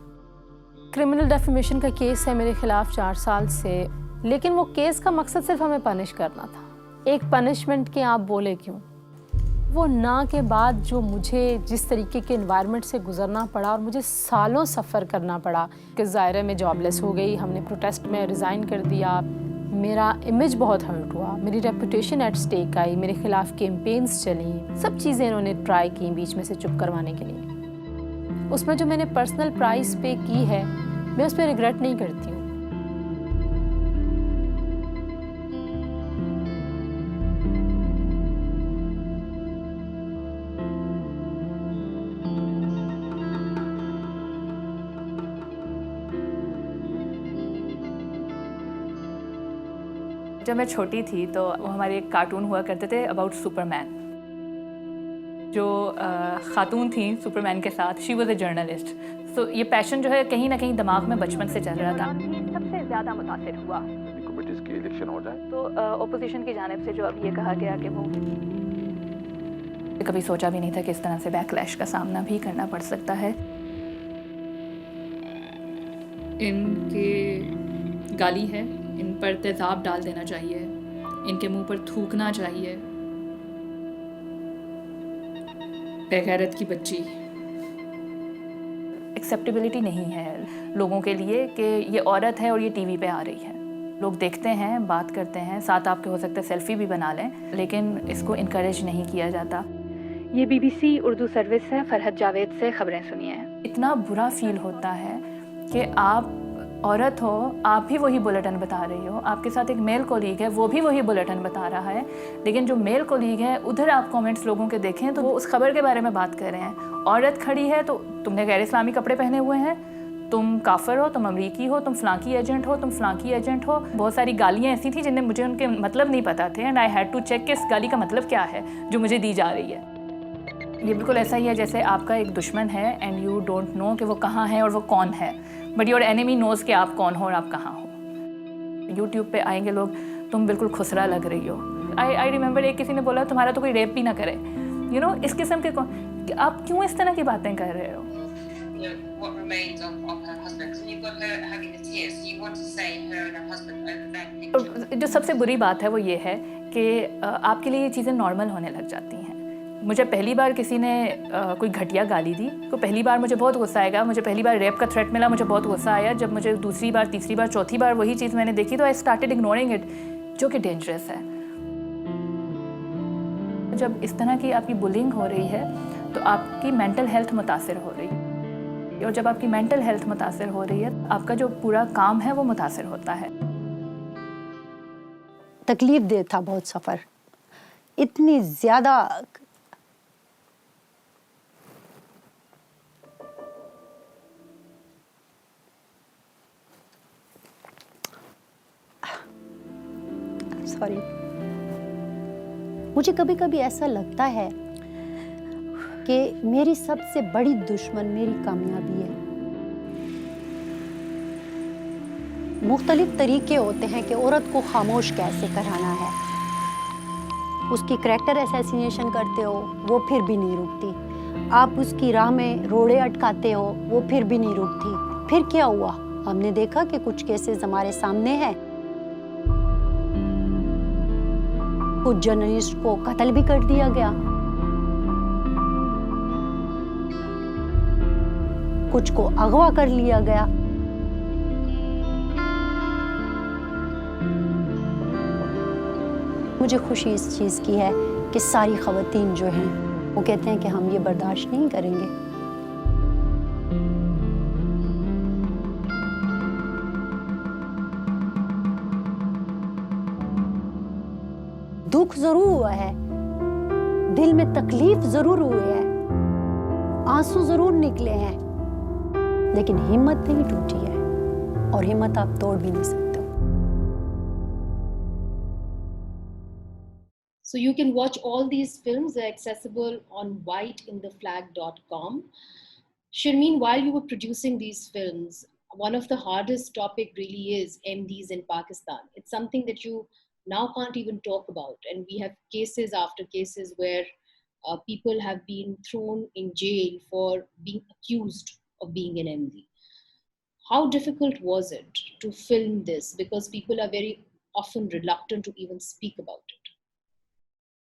Criminal defamation का केस है मेरे खिलाफ 4 साल से, लेकिन वो केस का मकसद सिर्फ हमें पनिश करना था। एक पनिशमेंट के आप बोले क्यों? वो ना के बाद जो मुझे जिस तरीके के एनवायरनमेंट से गुजरना पड़ा और मुझे सालों सफ़र करना पड़ा कि ज़ाहिर में जॉबलेस हो गई, हमने प्रोटेस्ट में रिज़ाइन कर दिया, मेरा इमेज बहुत हर्ट हुआ, मेरी रेपुटेशन एट स्टेक आई, मेरे खिलाफ कैंपेन्स चली, सब चीज़ें इन्होंने ट्राई की बीच में से चुप करवाने के लिए। उसमें जो मैंने पर्सनल प्राइस पे की है, मैं उस पर रिग्रेट नहीं करती हूँ। जब मैं छोटी थी तो हमारे एक कार्टून हुआ करते थे अबाउट सुपरमैन। जो खातून थी सुपरमैन के साथ, शी वॉज ए जर्नलिस्ट। तो ये पैशन जो है कहीं ना कहीं दिमाग में बचपन से चल रहा था। सबसे ज़्यादा मुतासिर हुआ कमिटीज की इलेक्शन हो जाए तो ओपोजिशन की जानिब से जो अब ये कहा गया कि वो कभी सोचा भी नहीं था कि इस तरह से बैकलैश का सामना भी करना पड़ सकता है। इनके गाली है, इन पर तेज़ाब डाल देना चाहिए, इनके मुंह पर थूकना चाहिए। बेगैरत की बच्ची। एक्सेप्टेबिलिटी नहीं है लोगों के लिए कि ये औरत है और ये टीवी पे आ रही है। लोग देखते हैं, बात करते हैं, साथ आपके हो सकता है सेल्फी भी बना लें, लेकिन इसको इनकरेज नहीं किया जाता। ये BBC उर्दू सर्विस है, फरहत जावेद से खबरें सुनिए। इतना बुरा फील होता है कि आप औरत हो, आप भी वही बुलेटिन बता रही हो, आपके साथ एक मेल कोलीग है, वो भी वही बुलेटिन बता रहा है, लेकिन जो मेल कोलीग है उधर आप कमेंट्स लोगों के देखें तो वो उस खबर के बारे में बात कर रहे हैं। औरत खड़ी है तो तुमने गैर इस्लामी कपड़े पहने हुए हैं, तुम काफिर हो, तुम अमरीकी हो, तुम फलांकी एजेंट हो, तुम फलांकी एजेंट हो। बहुत सारी गालियाँ ऐसी थी जिन्हें मुझे उनके मतलब नहीं पता थे and I had to check कि इस गाली का मतलब क्या है जो मुझे दी जा रही है। ये बिल्कुल ऐसा ही है जैसे आपका एक दुश्मन है एंड यू डोंट नो कि वो कहाँ है और वो कौन है, बट योर एनिमी नोज़ कि आप कौन हो और आप कहाँ हो। यूट्यूब पे आएंगे लोग, तुम बिल्कुल खुसरा लग रही हो। आई रिमेंबर एक किसी ने बोला तुम्हारा तो कोई रेप भी ना करे, यू नो, इस किस्म के आप क्यों इस तरह की बातें कर रहे हो। जो सबसे बुरी बात है वो ये है कि आपके लिए ये चीज़ें नॉर्मल होने लग जाती हैं। मुझे पहली बार किसी ने कोई घटिया गाली दी तो पहली बार मुझे बहुत गुस्सा आएगा। मुझे पहली बार रेप का थ्रेट मिला, मुझे बहुत गुस्सा आया। जब मुझे दूसरी बार, तीसरी बार, चौथी बार वही चीज़ मैंने देखी तो आई स्टार्टेड इग्नोरिंग इट, जो कि डेंजरस है। जब इस तरह की आपकी बुलिंग हो रही है तो आपकी मेंटल हेल्थ मुतासिर हो रही है। और जब आपकी मेंटल हेल्थ मुतासर हो रही है, आपका जो पूरा काम है वो मुतासर होता है। तकलीफ दे था बहुत सफ़र, इतनी ज़्यादा सॉरी, मुझे कभी कभी ऐसा लगता है कि मेरी सबसे बड़ी दुश्मन मेरी कामयाबी है। मुख्तलिफ तरीके होते हैं कि औरत को खामोश कैसे कराना है। उसकी करैक्टर असैसिनेशन करते हो, वो फिर भी नहीं रुकती। आप उसकी राह में रोड़े अटकाते हो, वो फिर भी नहीं रुकती। फिर क्या हुआ? हमने देखा कि कुछ केसेस हमारे सामने हैं। कुछ जर्नलिस्ट को कत्ल भी कर दिया गया, कुछ को अगवा कर लिया गया। मुझे खुशी इस चीज़ की है कि सारी ख़वातीन जो हैं वो कहते हैं कि हम ये बर्दाश्त नहीं करेंगे। दुख ज़रूर हुआ है, दिल में तकलीफ ज़रूर हुई है, आंसू ज़रूर निकले हैं, लेकिन हिम्मत नहीं टूटी है और हिम्मत आप तोड़ भी नहीं सकते। So you can watch all these films. They're accessible on whiteintheflag.com. Sharmeen, while you were producing these films, one of the hardest topic really is MDs in Pakistan. It's something that you now can't even talk about. And we have cases after cases where people have been thrown in jail for being accused of being an MD. How difficult was it to film this? Because people are very often reluctant to even speak about it.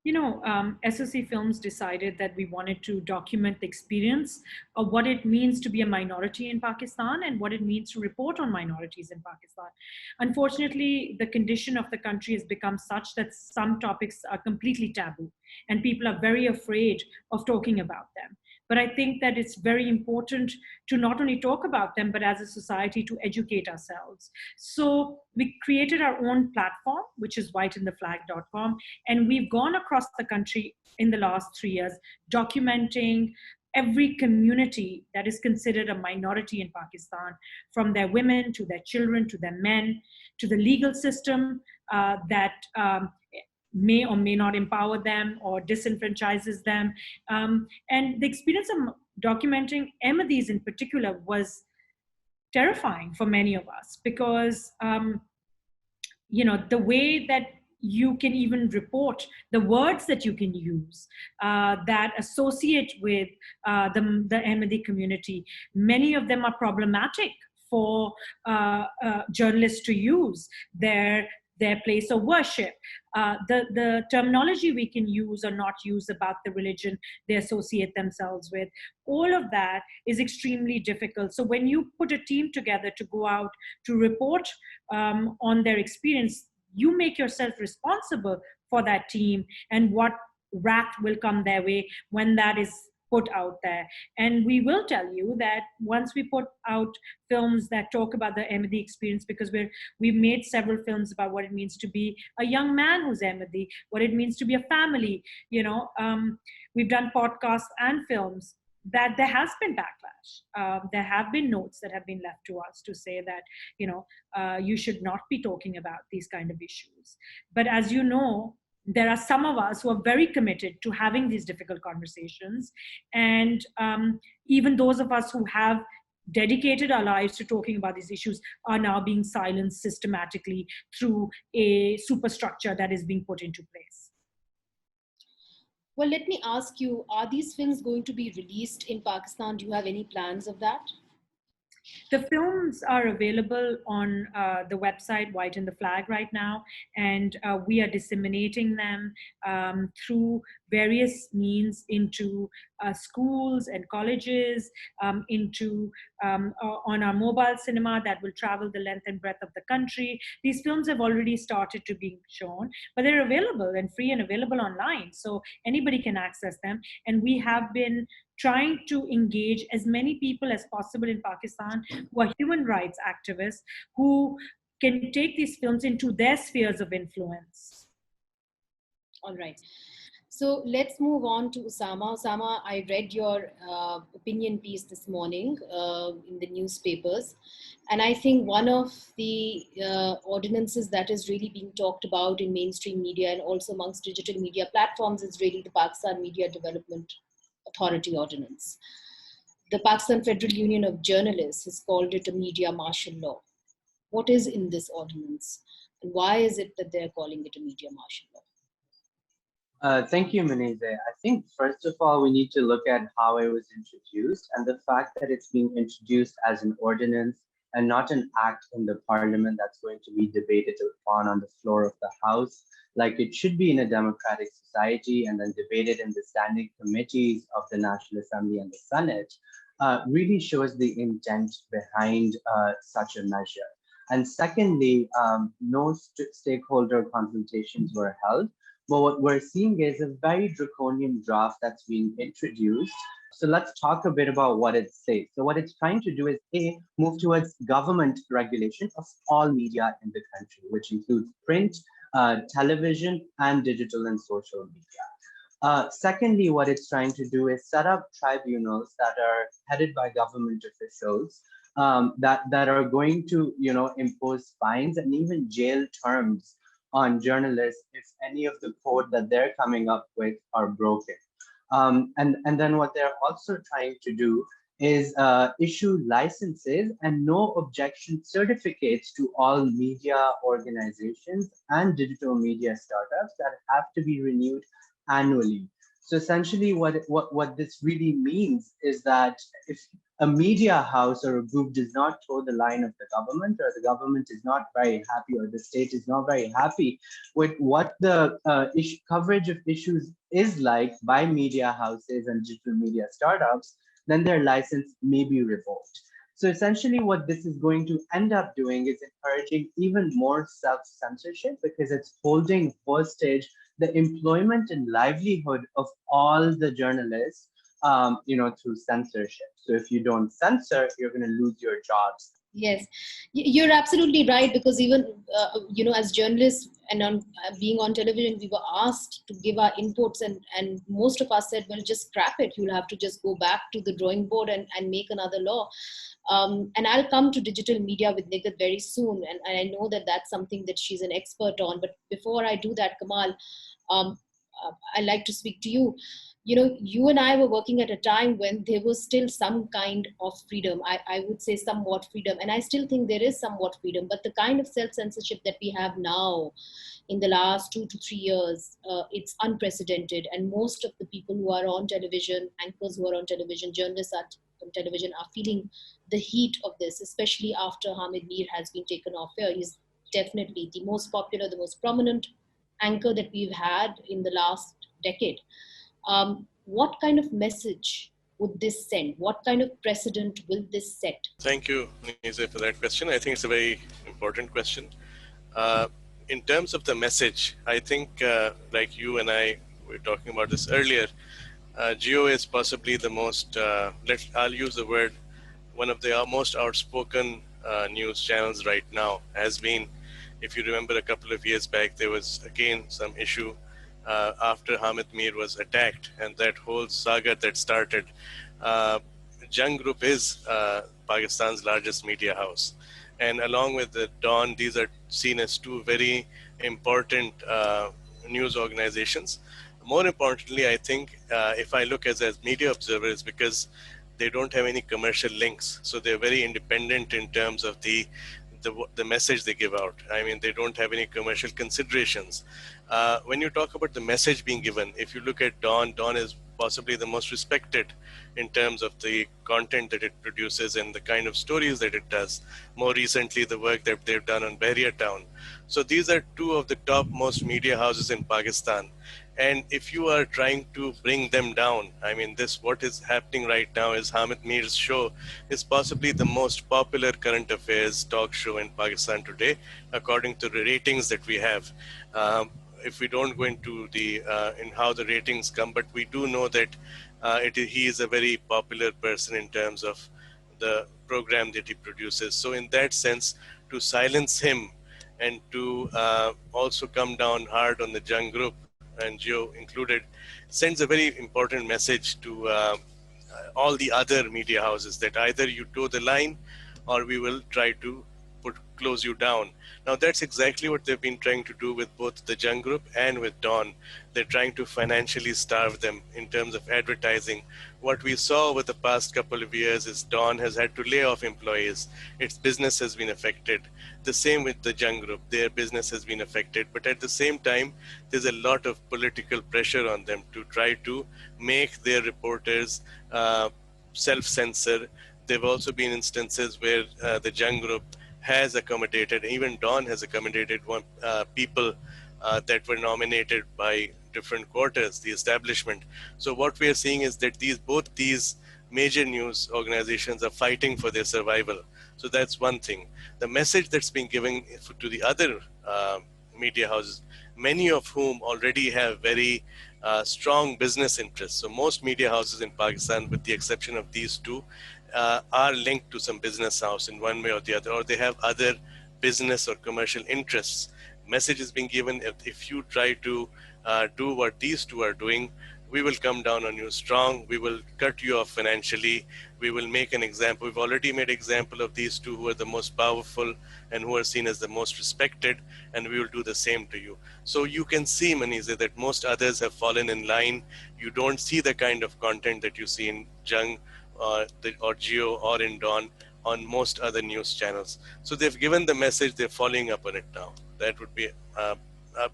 You know, SOC Films decided that we wanted to document the experience of what it means to be a minority in Pakistan and what it means to report on minorities in Pakistan. Unfortunately, the condition of the country has become such that some topics are completely taboo and people are very afraid of talking about them. But I think that it's very important to not only talk about them, but as a society to educate ourselves. So we created our own platform, which is whiteintheflag.com. And we've gone across the country in the last 3 years, documenting every community that is considered a minority in Pakistan, from their women to their children, to their men, to the legal system that may or may not empower them or disenfranchises them. And the experience of documenting Ahmadis in particular was terrifying for many of us because, you know, the way that you can even report, the words that you can use that associate with the Ahmadi community, many of them are problematic for journalists to use. Their place of worship, the terminology we can use or not use about the religion they associate themselves with, all of that is extremely difficult. So when you put a team together to go out to report on their experience, you make yourself responsible for that team and what wrath will come their way when that is put out there. And we will tell you that once we put out films that talk about the Ahmadi experience, because we've made several films about what it means to be a young man who's Ahmadi, what it means to be a family, you know, we've done podcasts and films, that there has been backlash. There have been notes that have been left to us to say that, you know, you should not be talking about these kind of issues. But as you know, there are some of us who are very committed to having these difficult conversations. And even those of us who have dedicated our lives to talking about these issues are now being silenced systematically through a superstructure that is being put into place. Well, let me ask you, are these films going to be released in Pakistan? Do you have any plans of that? The films are available on the website White in the Flag right now, and we are disseminating them through various means into schools and colleges, on our mobile cinema that will travel the length and breadth of the country. These films have already started to be shown, but they're available and free and available online, so anybody can access them. And we have been trying to engage as many people as possible in Pakistan who are human rights activists, who can take these films into their spheres of influence. All right. So let's move on to Usama. Usama, I read your opinion piece this morning in the newspapers. And I think one of the ordinances that is really being talked about in mainstream media and also amongst digital media platforms is really the Pakistan Media Development Authority Ordinance. The Pakistan Federal Union of Journalists has called it a media martial law. What is in this ordinance? And why is it that they're calling it a media martial law? Thank you, Munizae. I think, first of all, we need to look at how it was introduced and the fact that it's being introduced as an ordinance and not an act in the parliament that's going to be debated upon on the floor of the House, like it should be in a democratic society and then debated in the standing committees of the National Assembly and the Senate, really shows the intent behind such a measure. And secondly, no stakeholder consultations were held. But what we're seeing is a very draconian draft that's being introduced. So let's talk a bit about what it says. So what it's trying to do is move towards government regulation of all media in the country, which includes print, television, and digital and social media. Secondly, what it's trying to do is set up tribunals that are headed by government officials that are going to, impose fines and even jail terms on journalists if any of the code that they're coming up with are broken. And then what they're also trying to do is issue licenses and no objection certificates to all media organizations and digital media startups that have to be renewed annually. So essentially what this really means is that if a media house or a group does not toe the line of the government, or the government is not very happy, or the state is not very happy with what the coverage of issues is like by media houses and digital media startups, then their license may be revoked. So essentially what this is going to end up doing is encouraging even more self-censorship, because it's holding hostage the employment and livelihood of all the journalists, through censorship. So if you don't censor, you're going to lose your jobs. Yes, you're absolutely right, because even, as journalists and being on television, we were asked to give our inputs and most of us said, well, just scrap it. You'll have to just go back to the drawing board and make another law. And I'll come to digital media with Nighat very soon. And I know that that's something that she's an expert on. But before I do that, Kamal, I'd like to speak to you. You and I were working at a time when there was still some kind of freedom. I would say somewhat freedom. And I still think there is somewhat freedom. But the kind of self-censorship that we have now in the last 2 to 3 years, it's unprecedented. And most of the people who are on television, anchors who are on television, journalists on television are feeling the heat of this, especially after Hamid Mir has been taken off air. He's definitely the most popular, the most prominent anchor that we've had in the last decade. What kind of message would this send? What kind of precedent will this set? Thank you, Munizae, for that question. I think it's a very important question. In terms of the message, I think like you and I were talking about this earlier, Geo is possibly the most, I'll use the word, one of the most outspoken news channels right now. Has been, if you remember a couple of years back, there was again some issue after Hamid Mir was attacked, and that whole saga that started. Jung Group is Pakistan's largest media house, and along with the Dawn, these are seen as two very important news organizations. More importantly, I think if I look as media observers, because they don't have any commercial links, so they're very independent in terms of the message they give out. I mean, they don't have any commercial considerations. When you talk about the message being given, if you look at Dawn is possibly the most respected in terms of the content that it produces and the kind of stories that it does. More recently, the work that they've done on Bahria Town. So these are two of the top most media houses in Pakistan. And if you are trying to bring them down, I mean, what is happening right now is Hamid Mir's show is possibly the most popular current affairs talk show in Pakistan today, according to the ratings that we have. If we don't go into in how the ratings come, but we do know that he is a very popular person in terms of the program that he produces. So in that sense, to silence him and to also come down hard on the Jung group, and Geo included, sends a very important message to all the other media houses that either you toe the line or we will try to close you down. Now that's exactly what they've been trying to do with both the Jung group and with Dawn. They're trying to financially starve them in terms of advertising. What we saw over the past couple of years is Dawn has had to lay off employees. Its business has been affected. The same with the Jung group, their business has been affected. But at the same time, there's a lot of political pressure on them to try to make their reporters self-censor. There have also been instances where the Jung group has accommodated, even Dawn has accommodated people that were nominated by different quarters, the establishment. So what we are seeing is that both these major news organizations are fighting for their survival. So that's one thing. The message that's been given to the other media houses, many of whom already have very strong business interests. So most media houses in Pakistan, with the exception of these two, are linked to some business house in one way or the other, or they have other business or commercial interests. Message is being given, if you try to do what these two are doing, we will come down on you strong, we will cut you off financially, we will make an example. We've already made example of these two who are the most powerful and who are seen as the most respected, and we will do the same to you. So you can see, Munizae, that most others have fallen in line. You don't see the kind of content that you see in Jung or Geo or in Dawn on most other news channels. So they've given the message, they're following up on it now. That would be a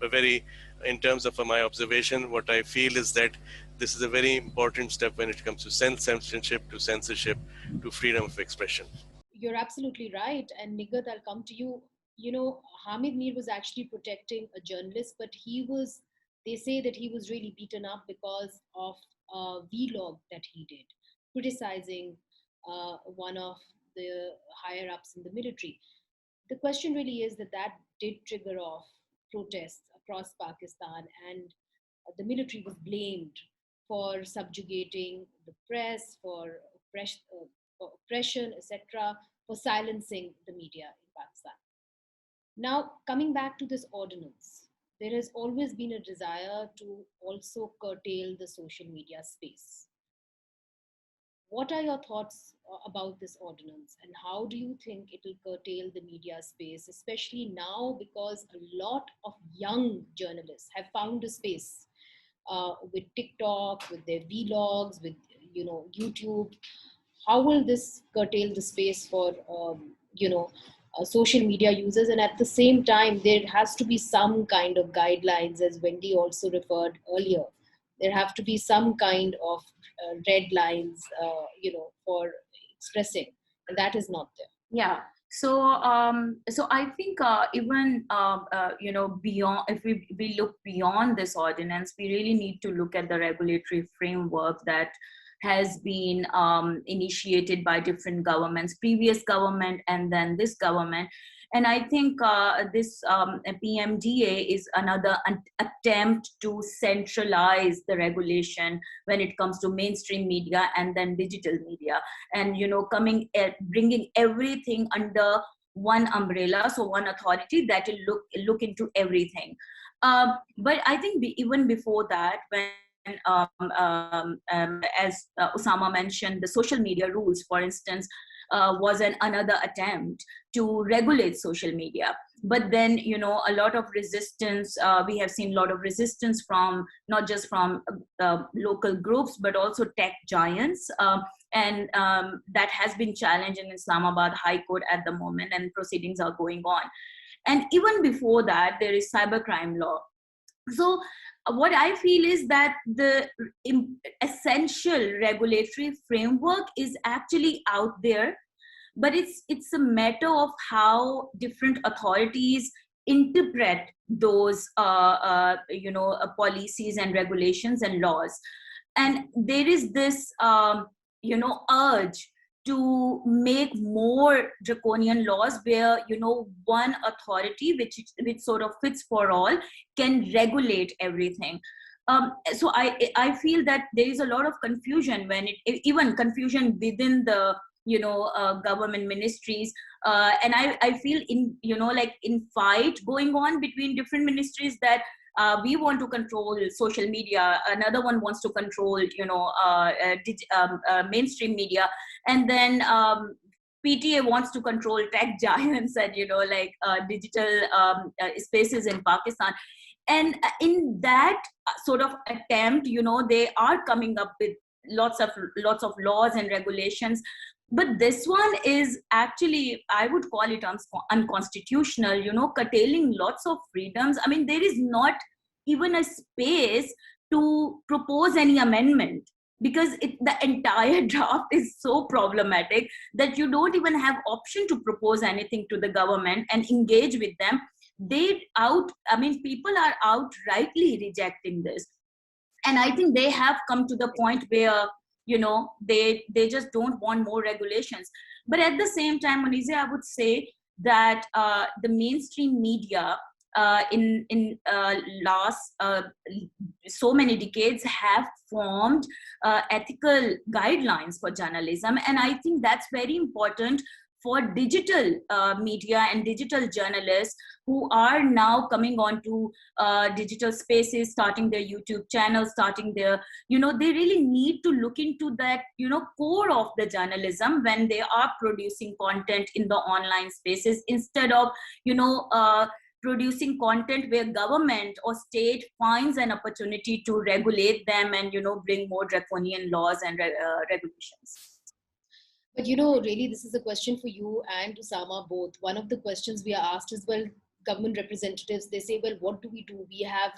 very, in terms of my observation, what I feel is that this is a very important step when it comes to censorship, to censorship, to freedom of expression. You're absolutely right. And Nighat, I'll come to you. You know, Hamid Mir was actually protecting a journalist, but they say that he was really beaten up because of a vlog that he did, criticizing one of the higher ups in the military. The question really is that did trigger off protests across Pakistan, and the military was blamed for subjugating the press, for oppression, etc., for silencing the media in Pakistan. Now, coming back to this ordinance, there has always been a desire to also curtail the social media space. What are your thoughts about this ordinance, and how do you think it will curtail the media space, especially now because a lot of young journalists have found a space with TikTok, with their vlogs, with YouTube? How will this curtail the space for social media users? And at the same time, there has to be some kind of guidelines, as Wendy also referred earlier. There have to be some kind of red lines, for expressing, and that is not there. Yeah. So I think even beyond, if we look beyond this ordinance, we really need to look at the regulatory framework that has been initiated by different governments, previous government and then this government. And I think this PMDA is another attempt to centralize the regulation when it comes to mainstream media and then digital media, and bringing everything under one umbrella, so one authority that will look into everything. But I think even before that, when as Usama mentioned, the social media rules, for instance, was another attempt to regulate social media. But then, a lot of resistance, we have seen a lot of resistance from, not just from local groups, but also tech giants. And that has been challenged in Islamabad High Court at the moment, and proceedings are going on. And even before that, there is cybercrime law. So what I feel is that the essential regulatory framework is actually out there, but it's a matter of how different authorities interpret those policies and regulations and laws. And there is this urge to make more draconian laws where, one authority which sort of fits for all can regulate everything. So I feel that there is a lot of confusion when even confusion within the government ministries, and I feel in fight going on between different ministries that we want to control social media, another one wants to control mainstream media, and then PTA wants to control tech giants and digital spaces in Pakistan. And in that sort of attempt, they are coming up with lots of laws and regulations. But this one is actually, I would call it unconstitutional, curtailing lots of freedoms. I mean, there is not even a space to propose any amendment, because the entire draft is so problematic that you don't even have option to propose anything to the government and engage with them. People are outrightly rejecting this. And I think they have come to the point where, they just don't want more regulations. But at the same time, Munizae, I would say that the mainstream media in last so many decades have formed ethical guidelines for journalism. And I think that's very important for digital media and digital journalists who are now coming on to digital spaces, starting their YouTube channels, starting their, they really need to look into that, core of the journalism when they are producing content in the online spaces, instead of, producing content where government or state finds an opportunity to regulate them and, bring more draconian laws and regulations. But really, this is a question for you and Usama both. One of the questions we are asked is, well, government representatives, they say, well, what do? We have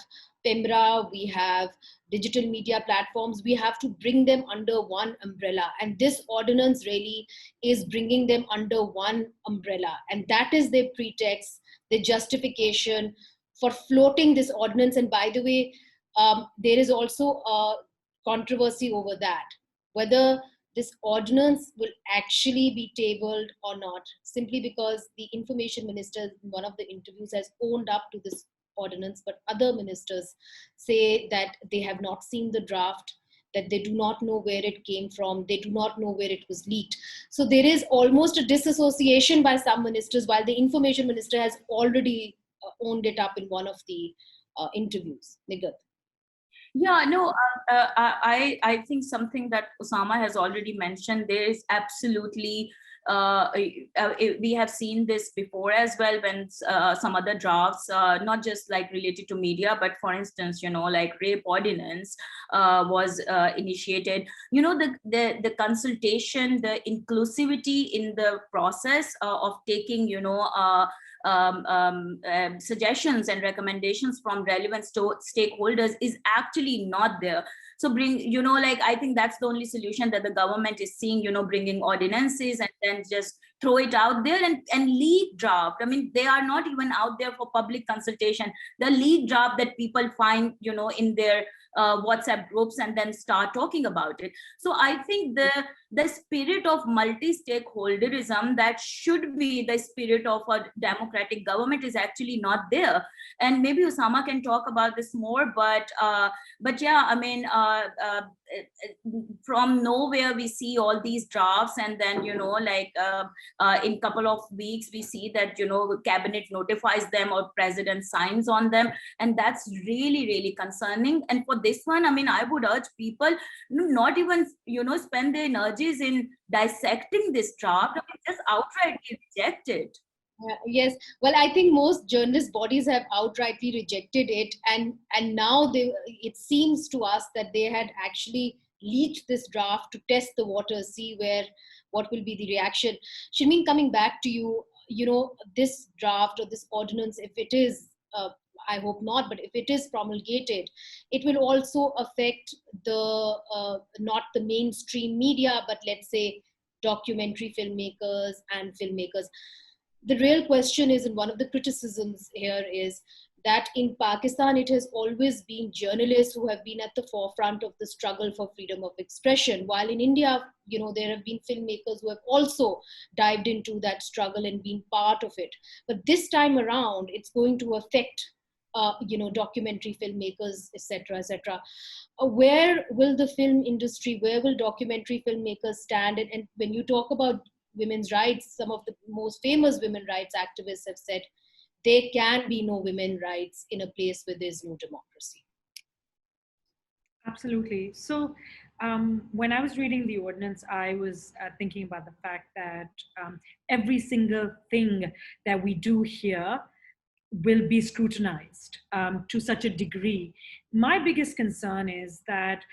PEMRA, we have digital media platforms, we have to bring them under one umbrella. And this ordinance really is bringing them under one umbrella. And that is their pretext, their justification for floating this ordinance. And by the way, there is also a controversy over that, whether this ordinance will actually be tabled or not, simply because the information minister in one of the interviews has owned up to this ordinance, but other ministers say that they have not seen the draft, that they do not know where it came from, they do not know where it was leaked. So there is almost a disassociation by some ministers, while the information minister has already owned it up in one of the interviews. Nighat. Yeah, no, I think something that Usama has already mentioned, there is absolutely, we have seen this before as well when some other drafts, not just like related to media, but for instance, like rape ordinance was initiated. The consultation, the inclusivity in the process of taking, suggestions and recommendations from relevant stakeholders is actually not there. So I think that's the only solution that the government is seeing, bringing ordinances and then just throw it out there and leak draft. I mean, they are not even out there for public consultation. The leak draft that people find, in their WhatsApp groups and then start talking about it. So I think the spirit of multi-stakeholderism that should be the spirit of a democratic government is actually not there. And maybe Usama can talk about this more, but yeah, I mean, from nowhere we see all these drafts, and then in couple of weeks we see that cabinet notifies them or president signs on them, and that's really, really concerning. And for this one, I mean, I would urge people not even spend their energies in dissecting this draft, I mean, just outrightly reject it. Yes, well, I think most journalist bodies have outrightly rejected it, and now it seems to us that they had actually leaked this draft to test the waters, see what will be the reaction. Sharmeen, coming back to you, this draft or this ordinance, if it is, I hope not, but if it is promulgated, it will also affect not the mainstream media, but let's say documentary filmmakers and filmmakers. The real question is, and one of the criticisms here is that in Pakistan, it has always been journalists who have been at the forefront of the struggle for freedom of expression. While in India, there have been filmmakers who have also dived into that struggle and been part of it. But this time around, it's going to affect documentary filmmakers, etc., etc. Where will the film industry, where will documentary filmmakers stand? And when you talk about women's rights, some of the most famous women rights activists have said there can be no women's rights in a place where there's no democracy. Absolutely. So when I was reading the ordinance, I was thinking about the fact that every single thing that we do here will be scrutinized to such a degree. My biggest concern is that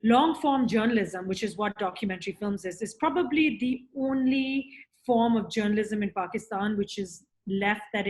long form journalism, which is what documentary films is probably the only form of journalism in Pakistan which is left that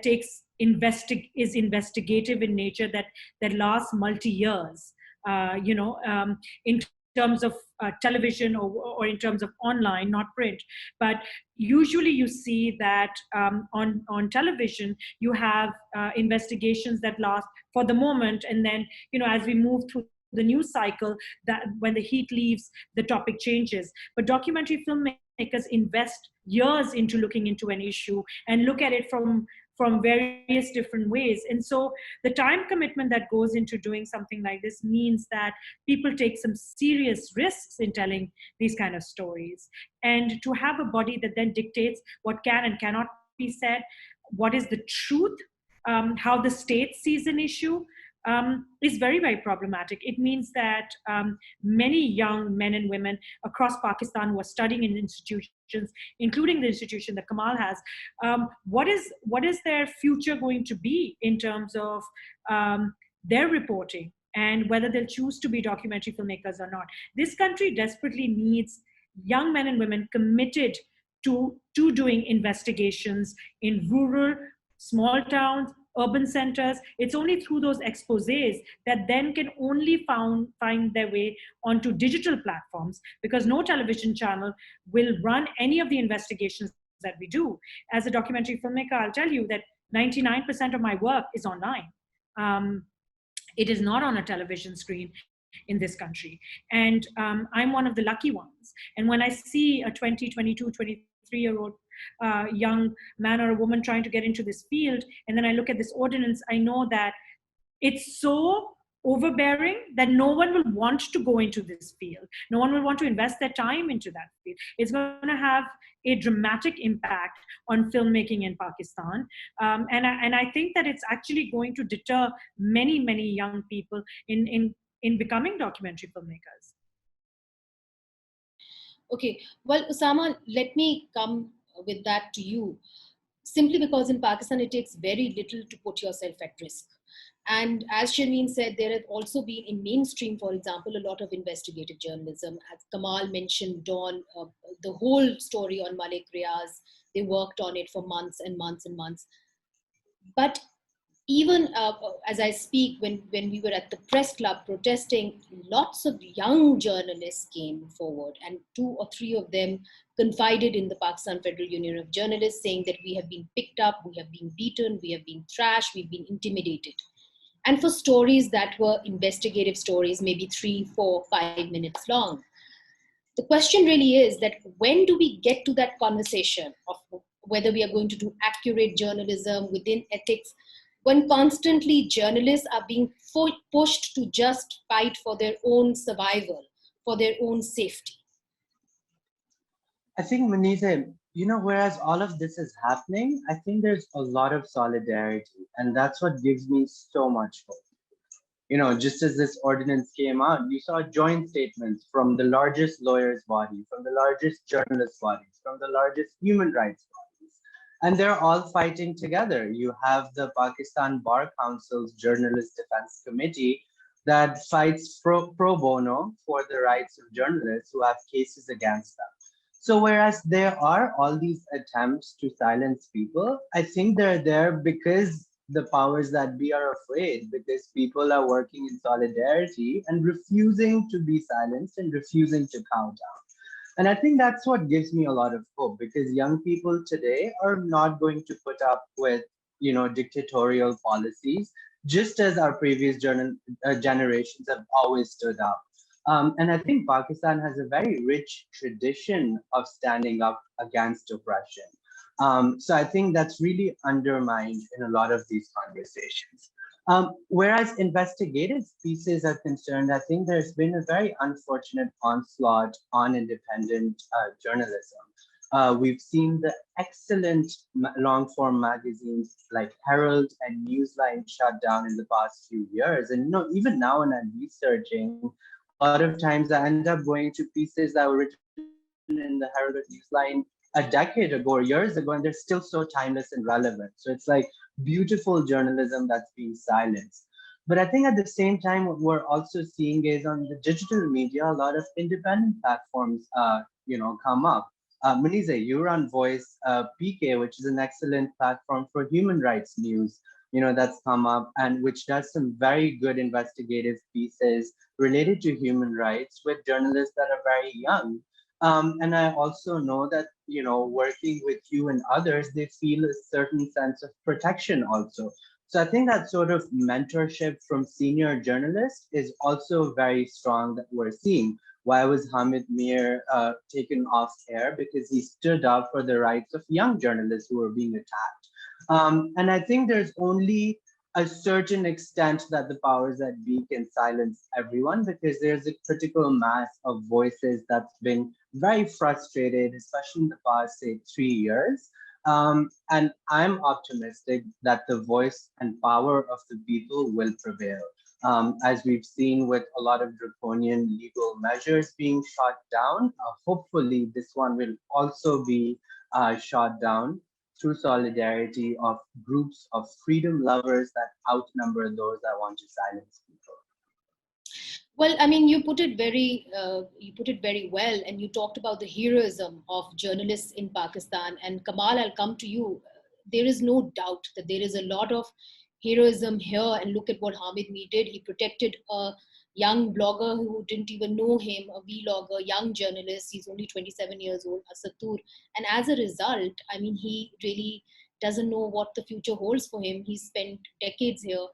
takes is investigative in nature, that lasts multi years. In terms of television or in terms of online, not print. But usually you see that on television, you have investigations that last for the moment. And then, as we move through the news cycle, that when the heat leaves, the topic changes. But documentary filmmakers invest years into looking into an issue and look at it from various different ways. And so the time commitment that goes into doing something like this means that people take some serious risks in telling these kind of stories. And to have a body that then dictates what can and cannot be said, what is the truth, how the state sees an issue, is very, very problematic. It means that many young men and women across Pakistan who are studying in institutions, including the institution that Kamal has, what is their future going to be in terms of their reporting and whether they'll choose to be documentary filmmakers or not. This country desperately needs young men and women committed to doing investigations in rural, small towns, urban centers. It's only through those exposés that then can only find their way onto digital platforms, because no television channel will run any of the investigations that we do. As a documentary filmmaker, I'll tell you that 99% of my work is online. It is not on a television screen in this country. And I'm one of the lucky ones. And when I see a 20, 22, 23-year-old young man or a woman trying to get into this field, and then I look at this ordinance, I know that it's so overbearing that no one will want to go into this field. No one will want to invest their time into that field. It's going to have a dramatic impact on filmmaking in Pakistan. And I think that it's actually going to deter many, many young people in becoming documentary filmmakers. Okay, well, Usama, let me come with that to you, simply because in Pakistan it takes very little to put yourself at risk. And as Sharmeen said, there have also been in mainstream, for example, a lot of investigative journalism. As Kamal mentioned, Dawn, the whole story on Malik Riaz, they worked on it for months and months and months. But even as I speak, when we were at the press club protesting, lots of young journalists came forward, and 2 or 3 of them confided in the Pakistan Federal Union of Journalists, saying that we have been picked up, we have been beaten, we have been thrashed, we've been intimidated. And for stories that were investigative stories, maybe 3, 4, 5 minutes long. The question really is that when do we get to that conversation of whether we are going to do accurate journalism within ethics, when constantly journalists are being pushed to just fight for their own survival, for their own safety? I think, Munizae, whereas all of this is happening, I think there's a lot of solidarity, and that's what gives me so much hope. Just as this ordinance came out, you saw joint statements from the largest lawyers' body, from the largest journalist bodies, from the largest human rights bodies, and they're all fighting together. You have the Pakistan Bar Council's Journalist Defense Committee that fights pro bono for the rights of journalists who have cases against them. So whereas there are all these attempts to silence people, I think they're there because the powers that be are afraid, because people are working in solidarity and refusing to be silenced and refusing to cow down. And I think that's what gives me a lot of hope, because young people today are not going to put up with, dictatorial policies, just as our previous generations have always stood up. And I think Pakistan has a very rich tradition of standing up against oppression. So I think that's really undermined in a lot of these conversations. Whereas investigative pieces are concerned, I think there's been a very unfortunate onslaught on independent journalism. We've seen the excellent long-form magazines like Herald and Newsline shut down in the past few years. And even now when I'm researching, a lot of times I end up going to pieces that were written in the Herald or Newsline a decade ago or years ago, and they're still so timeless and relevant. So it's like beautiful journalism that's being silenced. But I think at the same time, what we're also seeing is on the digital media, a lot of independent platforms, come up. Munizae, you run Voice PK, which is an excellent platform for human rights news, that's come up and which does some very good investigative pieces related to human rights with journalists that are very young. And I also know that, working with you and others, they feel a certain sense of protection also. So I think that sort of mentorship from senior journalists is also very strong that we're seeing. Why was Hamid Mir taken off air? Because he stood up for the rights of young journalists who were being attacked. And I think there's only a certain extent that the powers that be can silence everyone, because there's a critical mass of voices that's been very frustrated, especially in the past, say, 3 years. And I'm optimistic that the voice and power of the people will prevail. As we've seen with a lot of draconian legal measures being shot down, hopefully this one will also be shot down through solidarity of groups of freedom lovers that outnumber those that want to silence people. Well, I mean, you put it very well, and you talked about the heroism of journalists in Pakistan. And Kamal, I'll come to you. There is no doubt that there is a lot of heroism here. And look at what Hamid Mir did. He protected a young blogger who didn't even know him, a vlogger, young journalist. He's only 27 years old, Asatur. And as a result, I mean, he really doesn't know what the future holds for him. He spent decades here,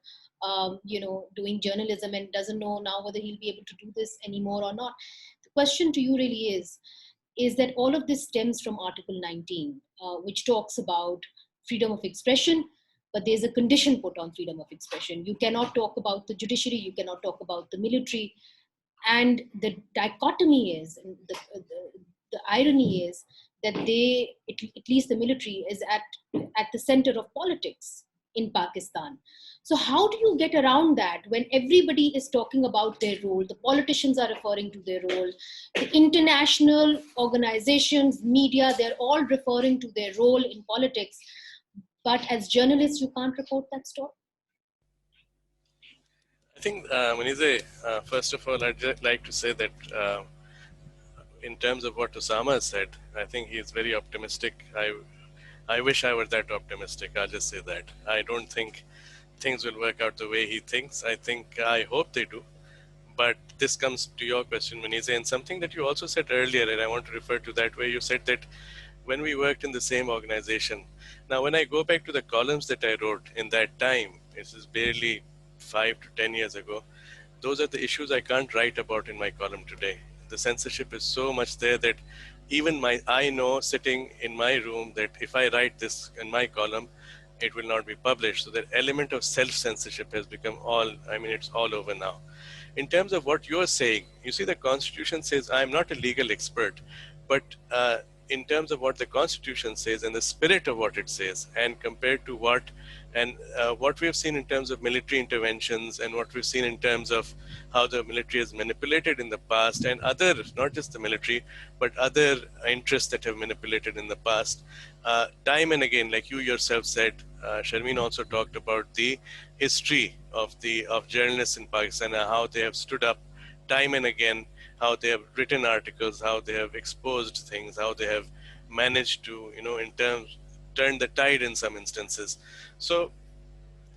doing journalism, and doesn't know now whether he'll be able to do this anymore or not. The question to you really is that all of this stems from Article 19, which talks about freedom of expression, but there's a condition put on freedom of expression. You cannot talk about the judiciary, you cannot talk about the military. And the dichotomy is, and the irony is that they, at least the military, is at the center of politics in Pakistan. So how do you get around that when everybody is talking about their role? The politicians are referring to their role. The international organizations, media, they're all referring to their role in politics. But as journalists, you can't report that story? I think, Munizae, first of all, I'd just like to say that in terms of what Usama said, I think he is very optimistic. I wish I were that optimistic. I'll just say that. I don't think things will work out the way he thinks. I hope they do. But this comes to your question, Munizae, and something that you also said earlier, and I want to refer to that, where you said that when we worked in the same organization. Now, when I go back to the columns that I wrote in that time, this is barely 5 to 10 years ago, those are the issues I can't write about in my column today. The censorship is so much there that even I know sitting in my room that if I write this in my column, it will not be published. So that element of self-censorship has become it's all over now. In terms of what you're saying, you see the Constitution says, I'm not a legal expert, but in terms of what the Constitution says and the spirit of what it says, and compared to what we have seen in terms of military interventions and what we've seen in terms of how the military has manipulated in the past, and other, not just the military, but other interests that have manipulated in the past, time and again, like you yourself said, Sharmeen also talked about the history of journalists in Pakistan and how they have stood up time and again, how they have written articles, how they have exposed things, how they have managed to, turn the tide in some instances. So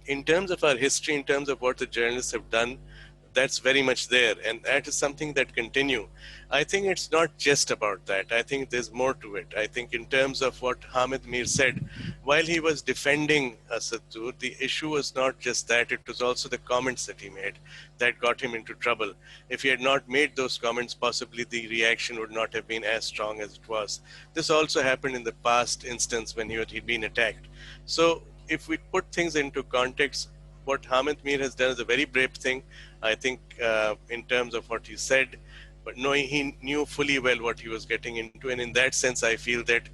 in terms of our history, in terms of what the journalists have done, that's very much there, and that is something that continue. I think it's not just about that. I think there's more to it. I think in terms of what Hamid Mir said, while he was defending Sattur, the issue was not just that, it was also the comments that he made that got him into trouble. If he had not made those comments, possibly the reaction would not have been as strong as it was. This also happened in the past instance when he'd been attacked. So if we put things into context, what Hamid Mir has done is a very brave thing, I think, in terms of what he said, but knowing he knew fully well what he was getting into. And in that sense, I feel that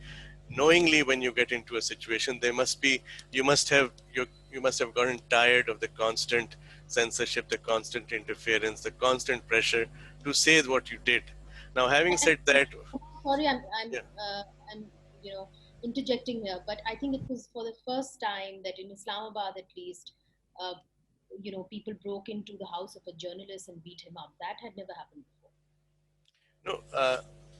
knowingly when you get into a situation, you must have gotten tired of the constant censorship, the constant interference, the constant pressure to say what you did. Now, having said that, sorry, I'm interjecting here, but I think it was for the first time that in Islamabad, at least, people broke into the house of a journalist and beat him up. That had never happened before. No,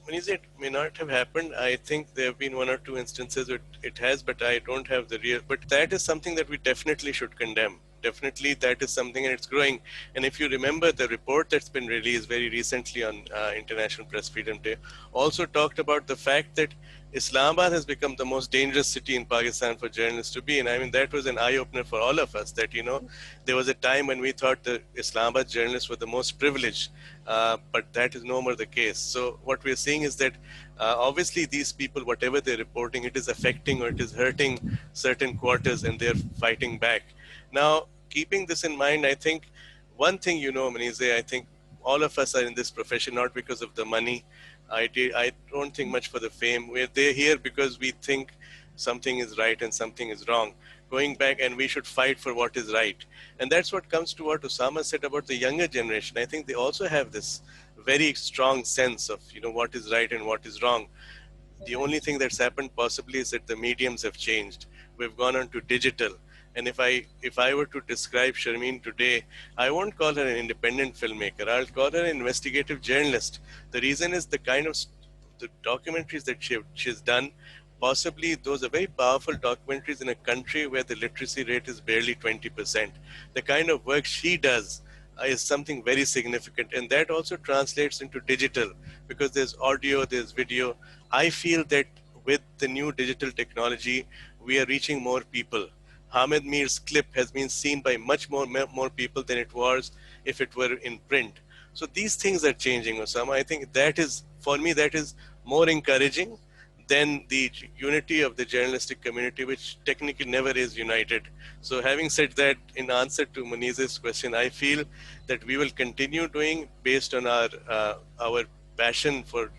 Munizae, it may not have happened. I think there have been one or two instances it has, but I don't have the real. But that is something that we definitely should condemn. Definitely, that is something, and it's growing. And if you remember, the report that's been released very recently on International Press Freedom Day also talked about the fact that Islamabad has become the most dangerous city in Pakistan for journalists to be. And I mean, that was an eye-opener for all of us, that, there was a time when we thought the Islamabad journalists were the most privileged, but that is no more the case. So what we're seeing is that obviously these people, whatever they're reporting, it is affecting or it is hurting certain quarters, and they're fighting back. Now, keeping this in mind, I think one thing, Munizae, I think all of us are in this profession not because of the money. I don't think much for the fame. They're here because we think something is right and something is wrong. Going back, and we should fight for what is right. And that's what comes to what Usama said about the younger generation. I think they also have this very strong sense of, what is right and what is wrong. The only thing that's happened possibly is that the mediums have changed. We've gone on to digital. And if I were to describe Sharmeen today, I won't call her an independent filmmaker. I'll call her an investigative journalist. The reason is the kind of the documentaries that she's done. Possibly those are very powerful documentaries in a country where the literacy rate is barely 20%. The kind of work she does is something very significant. And that also translates into digital, because there's audio, there's video. I feel that with the new digital technology, we are reaching more people. Hamid Mir's clip has been seen by much more people than it was if it were in print. So these things are changing, Osama. I think that is, for me, that is more encouraging than the unity of the journalistic community, which technically never is united. So having said that, in answer to Munizae's question, I feel that we will continue doing based on our passion for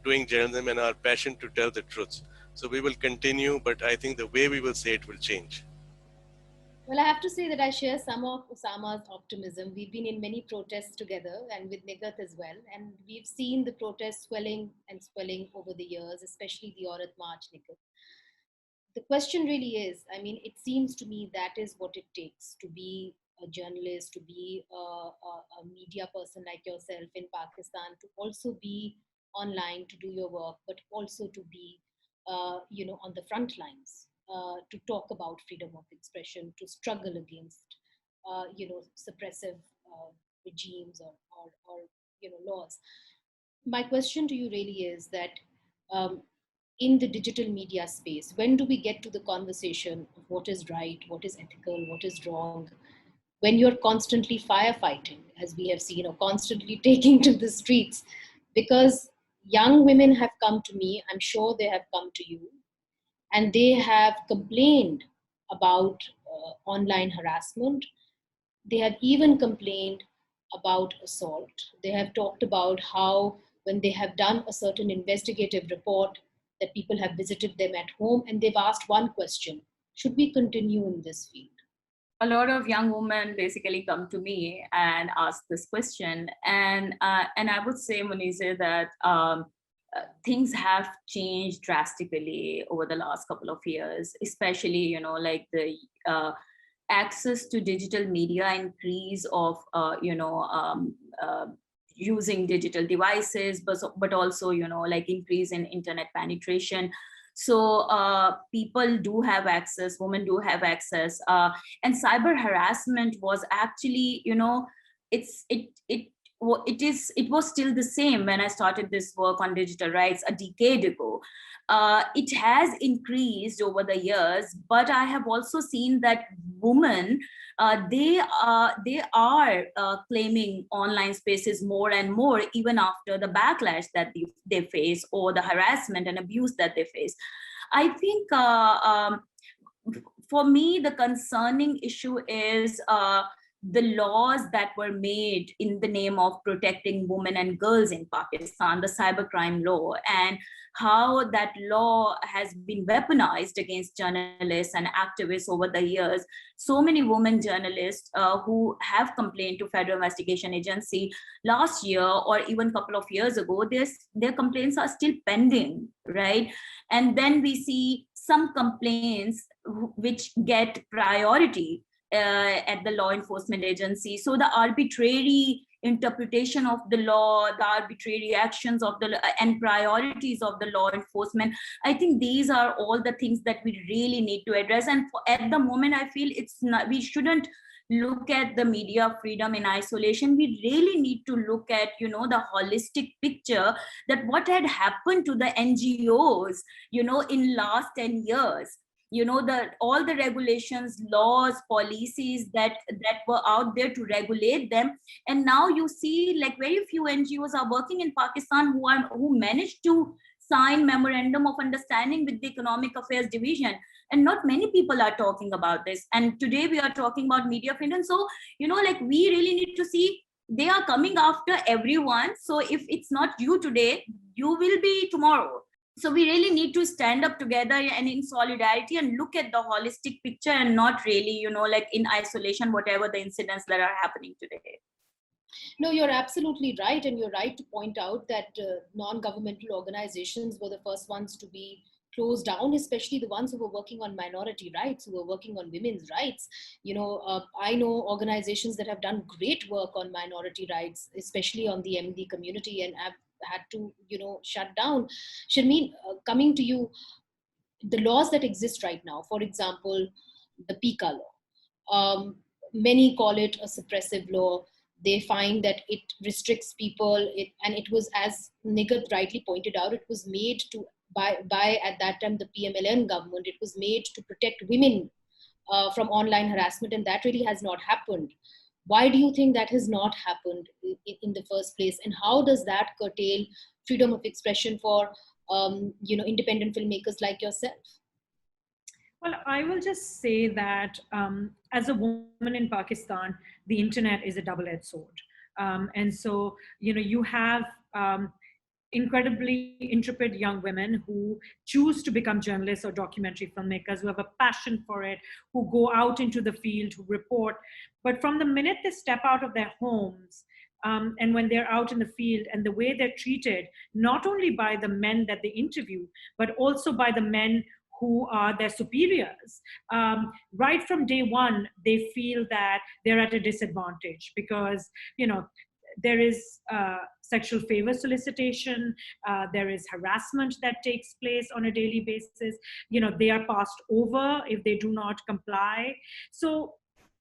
doing journalism and our passion to tell the truth. So we will continue, but I think the way we will say it will change. Well, I have to say that I share some of Usama's optimism. We've been in many protests together, and with Nighat as well. And we've seen the protests swelling and swelling over the years, especially the Aurat March, Nighat. The question really is, I mean, it seems to me that is what it takes to be a journalist, to be a media person like yourself in Pakistan, to also be online, to do your work, but also to be, on the front lines. To talk about freedom of expression, to struggle against, suppressive regimes or laws. My question to you really is that in the digital media space, when do we get to the conversation of what is right, what is ethical, what is wrong, when you're constantly firefighting, as we have seen, or constantly taking to the streets? Because young women have come to me, I'm sure they have come to you, and they have complained about online harassment. They have even complained about assault. They have talked about how when they have done a certain investigative report, that people have visited them at home and they've asked one question: should we continue in this field? A lot of young women basically come to me and ask this question. And I would say, Munizae, that things have changed drastically over the last couple of years, especially, like the access to digital media, increase of, using digital devices, but also, like increase in internet penetration. So people do have access, women do have access, and cyber harassment was actually, it was still the same when I started this work on digital rights a decade ago. It has increased over the years, but I have also seen that women, they are claiming online spaces more and more, even after the backlash that they face or the harassment and abuse that they face. I think for me, the concerning issue is the laws that were made in the name of protecting women and girls in Pakistan, the cybercrime law, and how that law has been weaponized against journalists and activists over the years. So many women journalists who have complained to Federal Investigation Agency last year or even a couple of years ago, their complaints are still pending, right? And then we see some complaints which get priority at the law enforcement agency. So the arbitrary interpretation of the law, the arbitrary actions of the and priorities of the law enforcement, I think these are all the things that we really need to address. And at the moment, I feel we shouldn't look at the media freedom in isolation. We really need to look at, the holistic picture, that what had happened to the NGOs, in last 10 years. All the regulations, laws, policies that were out there to regulate them, and now you see like very few NGOs are working in Pakistan who managed to sign memorandum of understanding with the Economic Affairs Division, and not many people are talking about this. And today we are talking about media freedom. So we really need to see they are coming after everyone. So if it's not you today, you will be tomorrow. So we really need to stand up together and in solidarity and look at the holistic picture, and not really, in isolation, whatever the incidents that are happening today. No, you're absolutely right. And you're right to point out that non-governmental organizations were the first ones to be closed down, especially the ones who were working on minority rights, who were working on women's rights. I know organizations that have done great work on minority rights, especially on the MD community, and have had to, shut down. Sharmeen, coming to you, the laws that exist right now, for example, the PICA law, many call it a suppressive law. They find that it restricts people, and it was, as Nighat rightly pointed out, it was made by at that time the PMLN government. It was made to protect women from online harassment, and that really has not happened. Why do you think that has not happened in the first place, and how does that curtail freedom of expression for independent filmmakers like yourself? Well, I will just say that as a woman in Pakistan, the internet is a double-edged sword. And so, you have incredibly intrepid young women who choose to become journalists or documentary filmmakers, who have a passion for it, who go out into the field, who report. But from the minute they step out of their homes, and when they're out in the field, and the way they're treated, not only by the men that they interview, but also by the men who are their superiors, right from day one, they feel that they're at a disadvantage because, there is sexual favor solicitation, there is harassment that takes place on a daily basis. They are passed over if they do not comply. So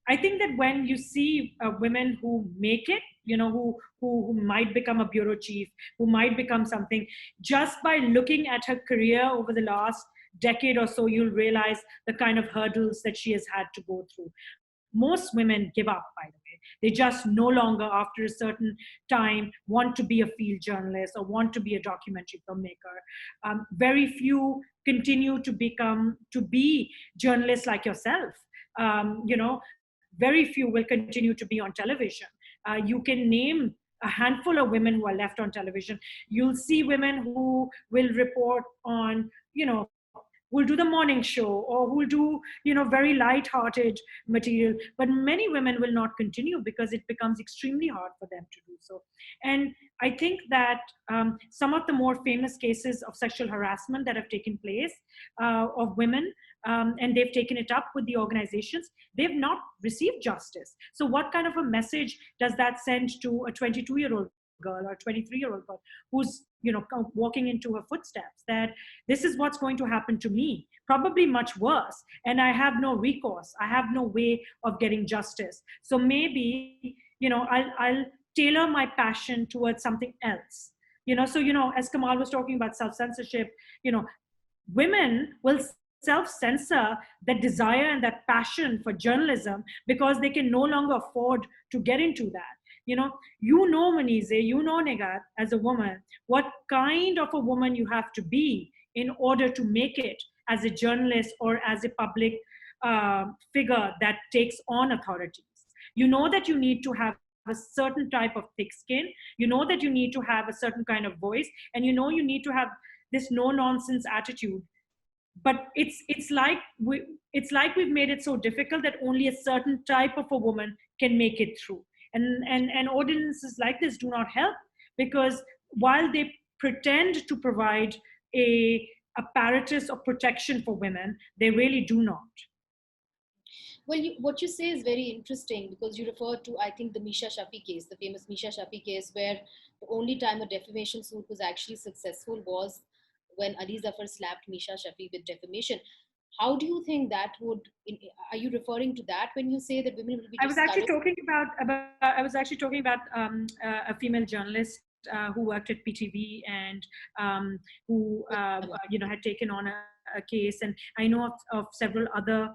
I think that when you see women who make it, who might become a bureau chief, who might become something, just by looking at her career over the last decade or so, you'll realize the kind of hurdles that she has had to go through. Most women give up, by the way. They just no longer, after a certain time, want to be a field journalist or want to be a documentary filmmaker. Very few continue to be journalists like yourself. Very few will continue to be on television. You can name a handful of women who are left on television. You'll see women who will report on, who'll do the morning show, or who'll do, very light-hearted material. But many women will not continue because it becomes extremely hard for them to do so. And I think that some of the more famous cases of sexual harassment that have taken place of women, and they've taken it up with the organizations, they've not received justice. So what kind of a message does that send to a 22-year-old girl or 23-year-old girl who's walking into her footsteps, that this is what's going to happen to me, probably much worse, and I have no recourse, I have no way of getting justice? So maybe I'll tailor my passion towards something else. So as Kamal was talking about self-censorship, women will self-censor that desire and that passion for journalism because they can no longer afford to get into that. Munizae, Nighat, as a woman, what kind of a woman you have to be in order to make it as a journalist or as a public figure that takes on authorities. You know that you need to have a certain type of thick skin. You know that you need to have a certain kind of voice, and you need to have this no-nonsense attitude. But it's like we've made it so difficult that only a certain type of a woman can make it through. And ordinances like this do not help, because while they pretend to provide a apparatus of protection for women, they really do not. Well, what you say is very interesting, because you refer to, I think, the Misha Shafi case, the famous Misha Shafi case, where the only time a defamation suit was actually successful was when Ali Zafar slapped Misha Shafi with defamation. How do you think that would? Are you referring to that when you say that women will be? I was actually talking about a female journalist who worked at PTV and who had taken on a case, and I know of several other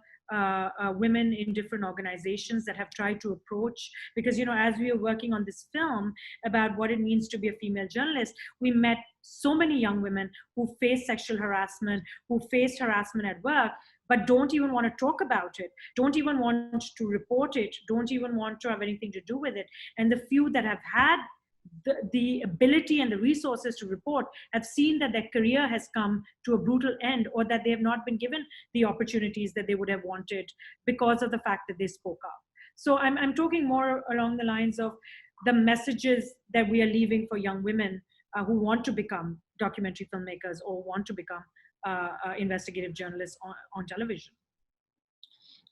women in different organizations that have tried to approach, because as we were working on this film about what it means to be a female journalist, we met so many young women who face sexual harassment, who faced harassment at work, but don't even want to talk about it, don't even want to report it, don't even want to have anything to do with it. And the few that have had the ability and the resources to report have seen that their career has come to a brutal end, or that they have not been given the opportunities that they would have wanted because of the fact that they spoke up. So I'm talking more along the lines of the messages that we are leaving for young women who want to become documentary filmmakers or want to become investigative journalists on television.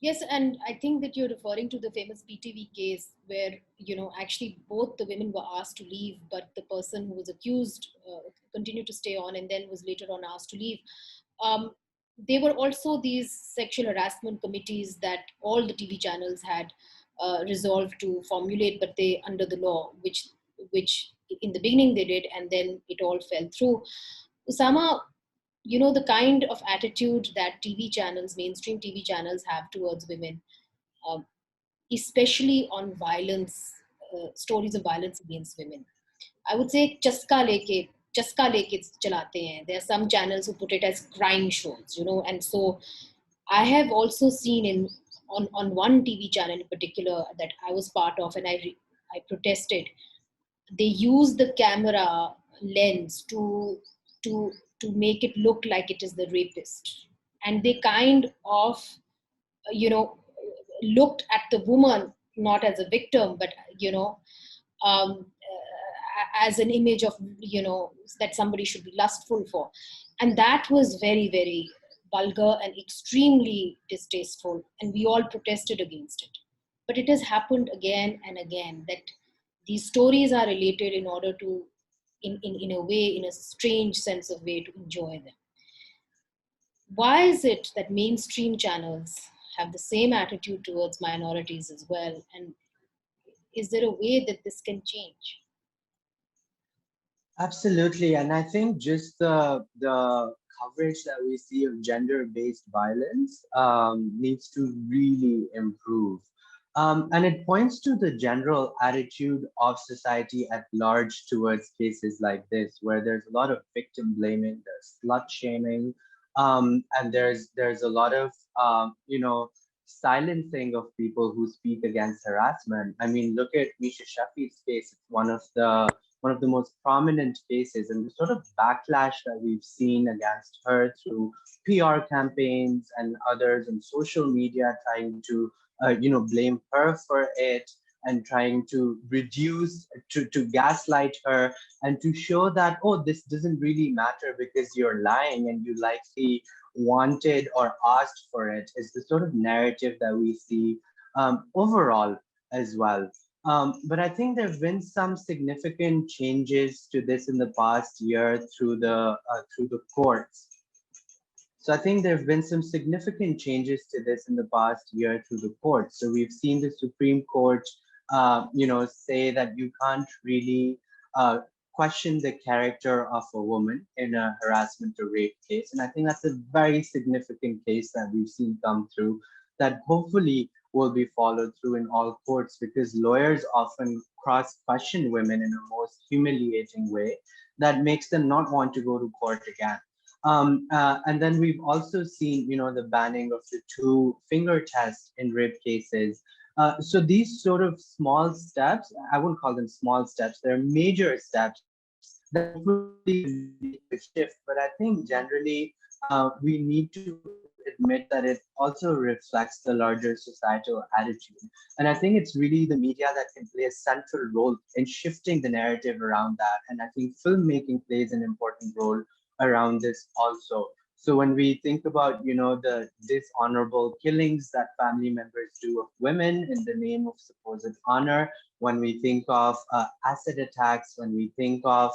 Yes, and I think that you're referring to the famous PTV case where, actually both the women were asked to leave, but the person who was accused continued to stay on and then was later on asked to leave. There were also these sexual harassment committees that all the TV channels had resolved to formulate, but they under the law, which in the beginning they did, and then it all fell through. Usama, the kind of attitude that TV channels, mainstream TV channels have towards women, especially on violence, stories of violence against women. I would say chaska leke chalate hain. There are some channels who put it as crime shows, and so I have also seen on one TV channel in particular that I was part of, and I protested. They use the camera lens to make it look like it is the rapist, and they kind of looked at the woman not as a victim, but as an image of that somebody should be lustful for, and that was very, very vulgar and extremely distasteful, and we all protested against it. But it has happened again and again that these stories are related in order to, in a way, in a strange sense of way, to enjoy them. Why is it that mainstream channels have the same attitude towards minorities as well? And is there a way that this can change? Absolutely, and I think just the coverage that we see of gender-based violence needs to really improve. And it points to the general attitude of society at large towards cases like this, where there's a lot of victim blaming, there's slut shaming, and there's a lot of silencing of people who speak against harassment. I mean, look at Misha Shafi's case. It's one of the most prominent cases, and the sort of backlash that we've seen against her through PR campaigns and others on social media trying to blame her for it and trying to reduce, to gaslight her and to show that, oh, this doesn't really matter because you're lying and you likely wanted or asked for it, is the sort of narrative that we see overall as well. But I think there have been some significant changes to this in the past year through the courts. So I think there have been some significant changes to this in the past year through the courts. So we've seen the Supreme Court say that you can't really question the character of a woman in a harassment or rape case. And I think that's a very significant case that we've seen come through that hopefully will be followed through in all courts, because lawyers often cross-question women in a most humiliating way that makes them not want to go to court again. And then we've also seen, the banning of the 2-finger test in rape cases. So these sort of small steps, I wouldn't call them small steps, they're major steps that really make a shift. But I think generally we need to admit that it also reflects the larger societal attitude. And I think it's really the media that can play a central role in shifting the narrative around that. And I think filmmaking plays an important role around this also. So when we think about, the dishonorable killings that family members do of women in the name of supposed honor, when we think of acid attacks, when we think of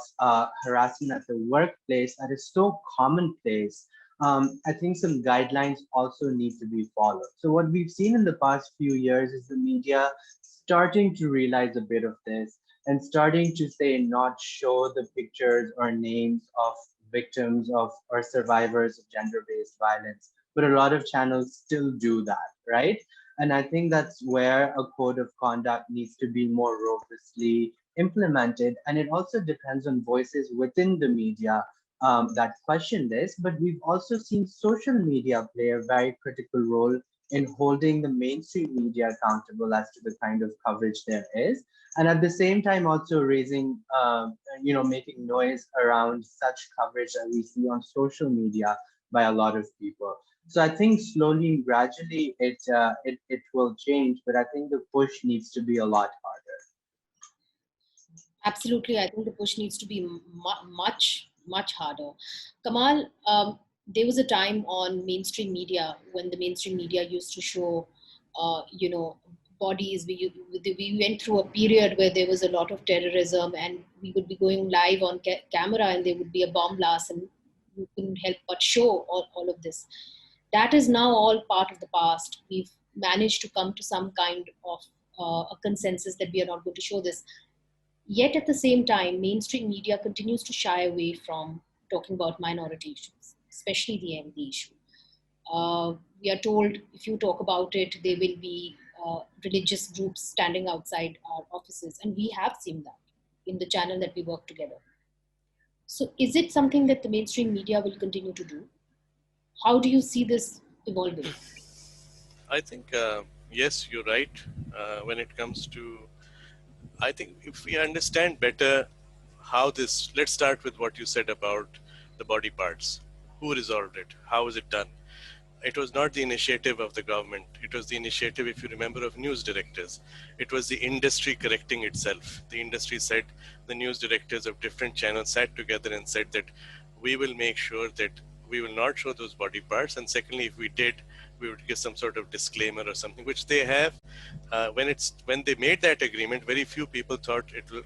harassment at the workplace, that is so commonplace, I think some guidelines also need to be followed. So what we've seen in the past few years is the media starting to realize a bit of this and starting to say not show the pictures or names of victims of or survivors of gender-based violence. But a lot of channels still do that, right? And I think that's where a code of conduct needs to be more robustly implemented. And it also depends on voices within the media that question this. But we've also seen social media play a very critical role in holding the mainstream media accountable as to the kind of coverage there is. And at the same time, also raising, making noise around such coverage that we see on social media by a lot of people. So I think slowly and gradually it will change, but I think the push needs to be a lot harder. Absolutely, I think the push needs to be much harder. Kamal, there was a time on mainstream media when the mainstream media used to show, bodies. We went through a period where there was a lot of terrorism, and we would be going live on camera, and there would be a bomb blast, and we couldn't help but show all of this. That is now all part of the past. We've managed to come to some kind of a consensus that we are not going to show this. Yet at the same time, mainstream media continues to shy away from talking about minority issues, especially the MD issue. We are told if you talk about it, there will be religious groups standing outside our offices. And we have seen that in the channel that we work together. So is it something that the mainstream media will continue to do? How do you see this evolving? I think, yes, you're right. When it comes to, I think if we understand better how this, let's start with what you said about the body parts. Who resolved it? How was it done? It was not the initiative of the government. It was the initiative, if you remember, of news directors. It was the industry correcting itself. The industry said, the news directors of different channels sat together and said that we will make sure that we will not show those body parts. And secondly, if we did, we would give some sort of disclaimer or something, which they have. When they made that agreement, very few people thought it will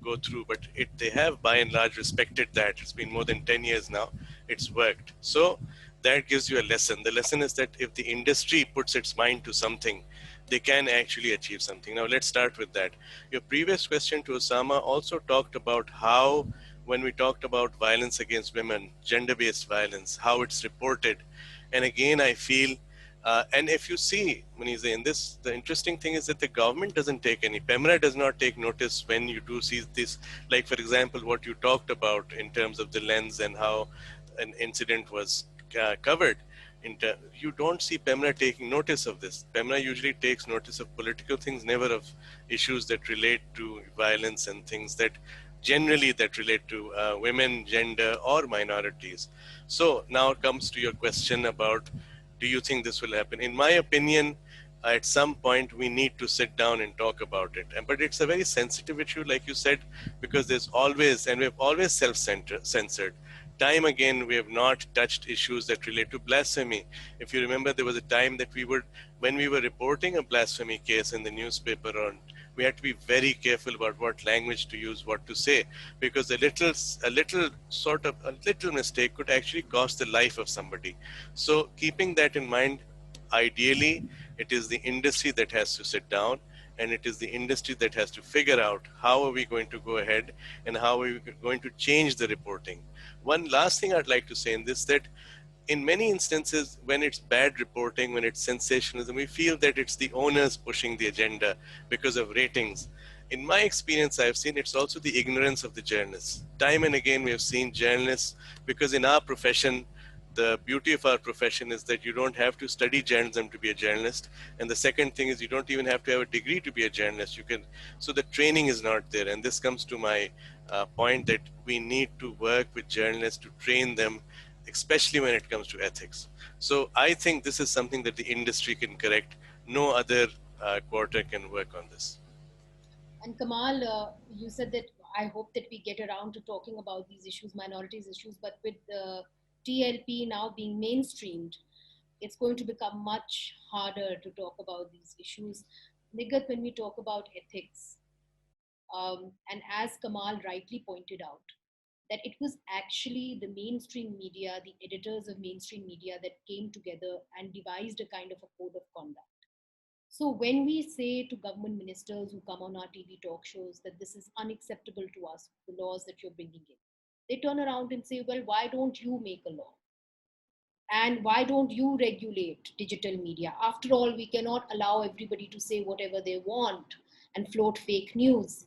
go through, but they have by and large respected that. It's been more than 10 years now. It's worked. So that gives you a lesson. The lesson is that if the industry puts its mind to something, they can actually achieve something. Now let's start with that. Your previous question to Usama also talked about how, when we talked about violence against women, gender-based violence, how it's reported. And again, I feel, and if you see, Munizae, in this, the interesting thing is that the government doesn't take any, PEMRA does not take notice when you do see this, like for example, what you talked about in terms of the lens and how an incident was covered. You don't see PEMRA taking notice of this. PEMRA usually takes notice of political things, never of issues that relate to violence and things that generally that relate to women, gender, or minorities. So now it comes to your question about, do you think this will happen? In my opinion, at some point we need to sit down and talk about it. But it's a very sensitive issue, like you said, because there's always, and we've always self-censored. Time again, we have not touched issues that relate to blasphemy. If you remember, there was a time that when we were reporting a blasphemy case in the newspaper, we had to be very careful about what language to use, what to say, because a little mistake could actually cost the life of somebody. So keeping that in mind, ideally, it is the industry that has to sit down and it is the industry that has to figure out how are we going to go ahead and how are we going to change the reporting. One last thing I'd like to say in this, that in many instances, when it's bad reporting, when it's sensationalism, we feel that it's the owners pushing the agenda because of ratings. In my experience, I've seen it's also the ignorance of the journalists. Time and again, we have seen journalists, because in our profession, the beauty of our profession is that you don't have to study journalism to be a journalist. And the second thing is you don't even have to have a degree to be a journalist. So the training is not there. And this comes to my point that we need to work with journalists to train them, especially when it comes to ethics. So I think this is something that the industry can correct. No other quarter can work on this. And Kamal, you said that I hope that we get around to talking about these issues, minorities issues, but with the TLP now being mainstreamed, it's going to become much harder to talk about these issues. Nighat, when we talk about ethics, and as Kamal rightly pointed out, that it was actually the mainstream media, the editors of mainstream media that came together and devised a kind of a code of conduct. So when we say to government ministers who come on our TV talk shows that this is unacceptable to us, the laws that you're bringing in, they turn around and say, well, why don't you make a law? And why don't you regulate digital media? After all, we cannot allow everybody to say whatever they want and float fake news.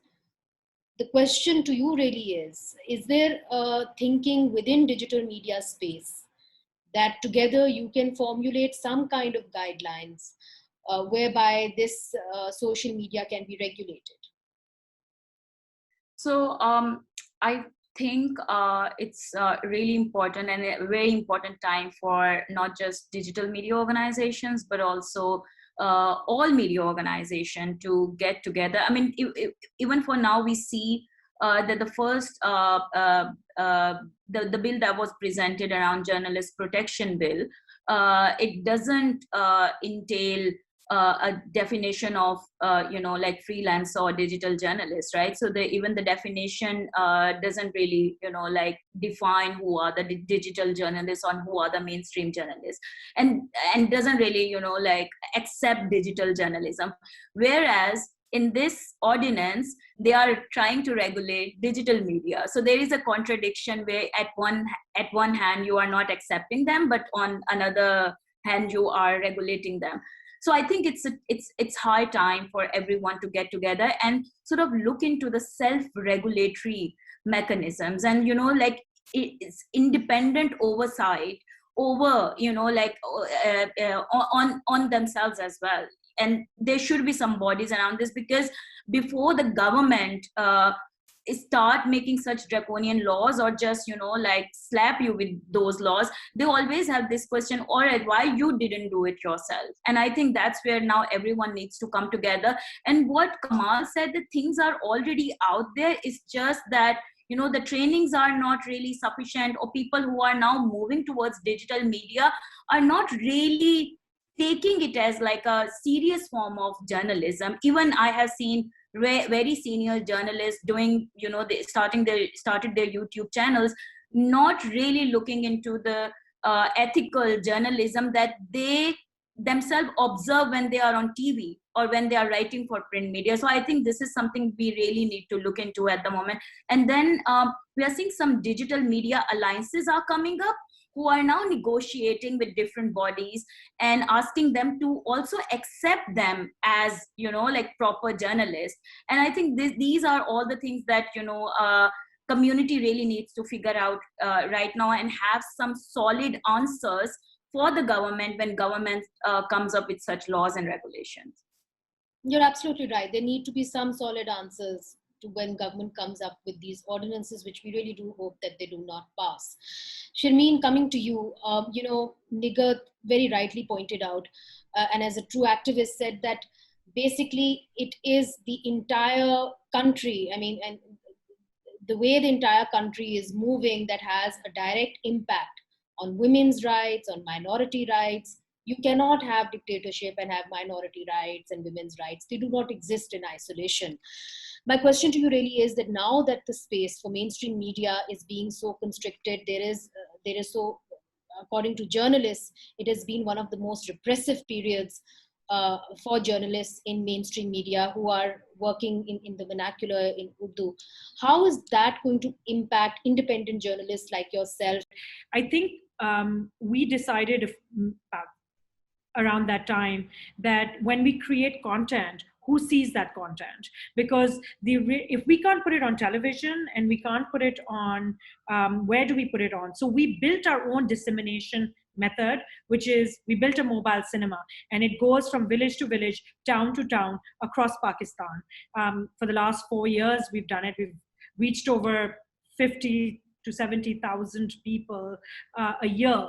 The question to you really is there a thinking within digital media space that together you can formulate some kind of guidelines whereby this social media can be regulated? So I think it's really important and a very important time for not just digital media organizations, but also all media organizations to get together. I mean, even for now, we see that the first, the bill that was presented around journalist protection bill, it doesn't entail a definition of like freelance or digital journalist, right? So even the definition doesn't really like define who are the digital journalists or who are the mainstream journalists, and doesn't really like accept digital journalism. Whereas in this ordinance, they are trying to regulate digital media. So there is a contradiction where at one hand you are not accepting them, but on another hand you are regulating them. So I think it's high time for everyone to get together and sort of look into the self-regulatory mechanisms and like it's independent oversight over like on themselves as well. And there should be some bodies around this, because before the government start making such draconian laws or just like slap you with those laws, they always have this question, all right, why you didn't do it yourself? And I think that's where now everyone needs to come together. And what Kamal said, the things are already out there, it's just that the trainings are not really sufficient, or people who are now moving towards digital media are not really taking it as like a serious form of journalism. Even I have seen very senior journalists doing, they started their YouTube channels, not really looking into the ethical journalism that they themselves observe when they are on TV or when they are writing for print media. So I think this is something we really need to look into at the moment. And then we are seeing some digital media alliances are coming up, who are now negotiating with different bodies and asking them to also accept them as, like proper journalists. And I think these are all the things that, community really needs to figure out right now and have some solid answers for the government when government comes up with such laws and regulations. You're absolutely right. There need to be some solid answers to when government comes up with these ordinances, which we really do hope that they do not pass. Sharmeen, coming to you, Nighat very rightly pointed out, and as a true activist said that basically it is the entire country, and the way the entire country is moving that has a direct impact on women's rights, on minority rights. You cannot have dictatorship and have minority rights and women's rights. They do not exist in isolation. My question to you really is that now that the space for mainstream media is being so constricted, there is so, according to journalists, it has been one of the most repressive periods for journalists in mainstream media who are working in the vernacular in Urdu. How is that going to impact independent journalists like yourself? I think we decided around that time that when we create content, who sees that content? Because if we can't put it on television and we can't put it on, where do we put it on? So we built our own dissemination method, which is we built a mobile cinema, and it goes from village to village, town to town across Pakistan. For the last 4 years, we've done it. We've reached over 50 to 70,000 people a year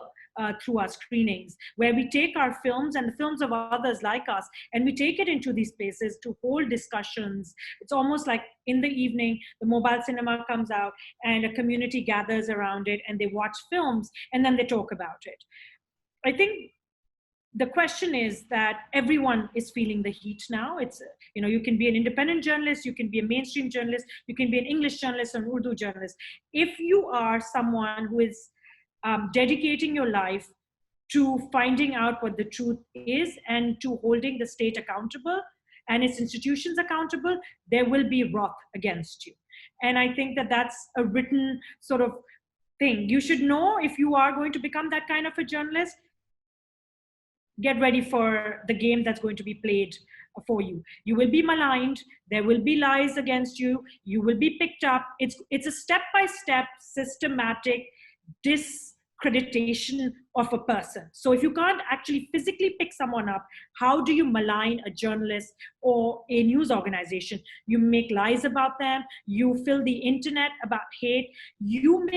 through our screenings, where we take our films and the films of others like us, and we take it into these spaces to hold discussions. It's almost like in the evening, the mobile cinema comes out and a community gathers around it and they watch films and then they talk about it. I think the question is that everyone is feeling the heat now. It's, you can be an independent journalist, you can be a mainstream journalist, you can be an English journalist, an Urdu journalist. If you are someone who is dedicating your life to finding out what the truth is and to holding the state accountable and its institutions accountable, there will be wrath against you. And I think that that's a written sort of thing. You should know if you are going to become that kind of a journalist, get ready for the game that's going to be played for you. You will be maligned, there will be lies against you, you will be picked up. It's a step-by-step systematic discreditation of a person. So if you can't actually physically pick someone up, how do you malign a journalist or a news organization? You make lies about them, you fill the internet about hate, you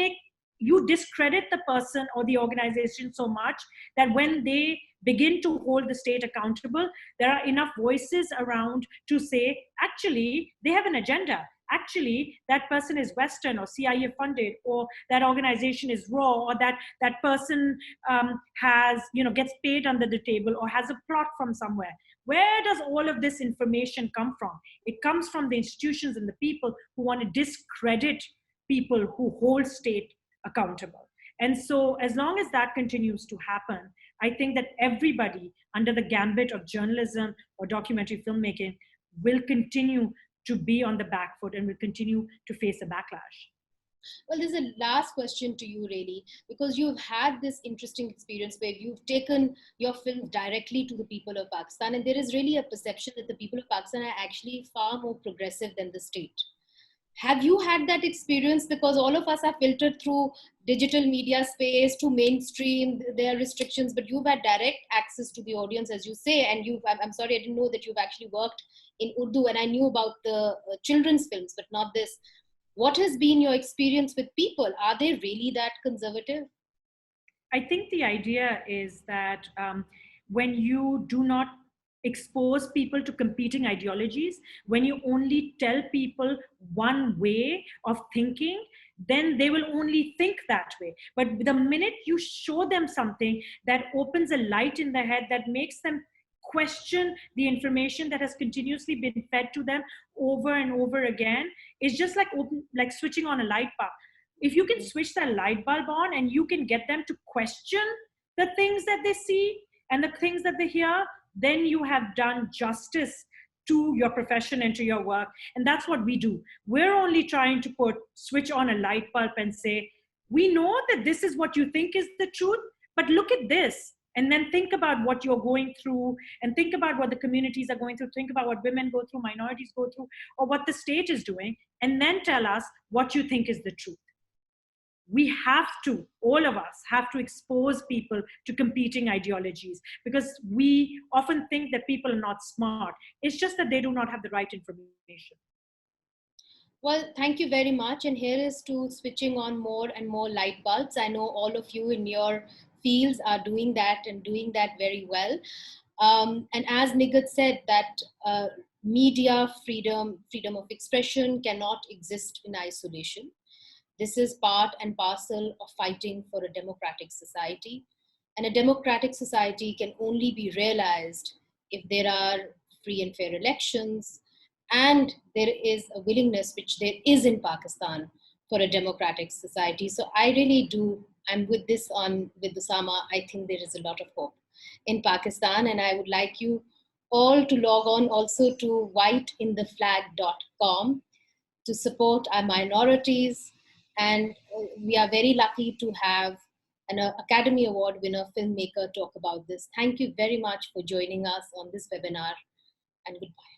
discredit the person or the organization so much that when they begin to hold the state accountable, there are enough voices around to say, actually, they have an agenda. Actually, that person is Western or CIA funded, or that organization is raw, or that person gets paid under the table or has a plot from somewhere. Where does all of this information come from? It comes from the institutions and the people who want to discredit people who hold state accountable. And so as long as that continues to happen, I think that everybody under the gambit of journalism or documentary filmmaking will continue to be on the back foot and will continue to face a backlash. Well, there's a last question to you, really, because you've had this interesting experience where you've taken your film directly to the people of Pakistan, and there is really a perception that the people of Pakistan are actually far more progressive than the state. Have you had that experience? Because all of us are filtered through digital media space to mainstream, there are restrictions, but you've had direct access to the audience, as you say, and I'm sorry, I didn't know that you've actually worked in Urdu, and I knew about the children's films, but not this. What has been your experience with people? Are they really that conservative? I think the idea is that when you do not expose people to competing ideologies, when you only tell people one way of thinking, then they will only think that way. But the minute you show them something that opens a light in their head, that makes them question the information that has continuously been fed to them over and over again, it's just like switching on a light bulb. If you can switch that light bulb on and you can get them to question the things that they see and the things that they hear, then you have done justice to your profession and to your work. And that's what we do. We're only trying to switch on a light bulb and say, we know that this is what you think is the truth, but look at this. And then think about what you're going through, and think about what the communities are going through, think about what women go through, minorities go through, or what the state is doing, and then tell us what you think is the truth. We have to, all of us have to expose people to competing ideologies, because we often think that people are not smart. It's just that they do not have the right information. Well, thank you very much. And here is to switching on more and more light bulbs. I know all of you in your fields are doing that and doing that very well. And as Nighat said, that media freedom of expression cannot exist in isolation. This is part and parcel of fighting for a democratic society. And a democratic society can only be realized if there are free and fair elections, and there is a willingness, which there is in Pakistan, for a democratic society. So I really do, I'm with this on with Usama, I think there is a lot of hope in Pakistan, and I would like you all to log on also to whiteintheflag.com to support our minorities. And we are very lucky to have an Academy Award winner filmmaker talk about this. Thank you very much for joining us on this webinar, and goodbye.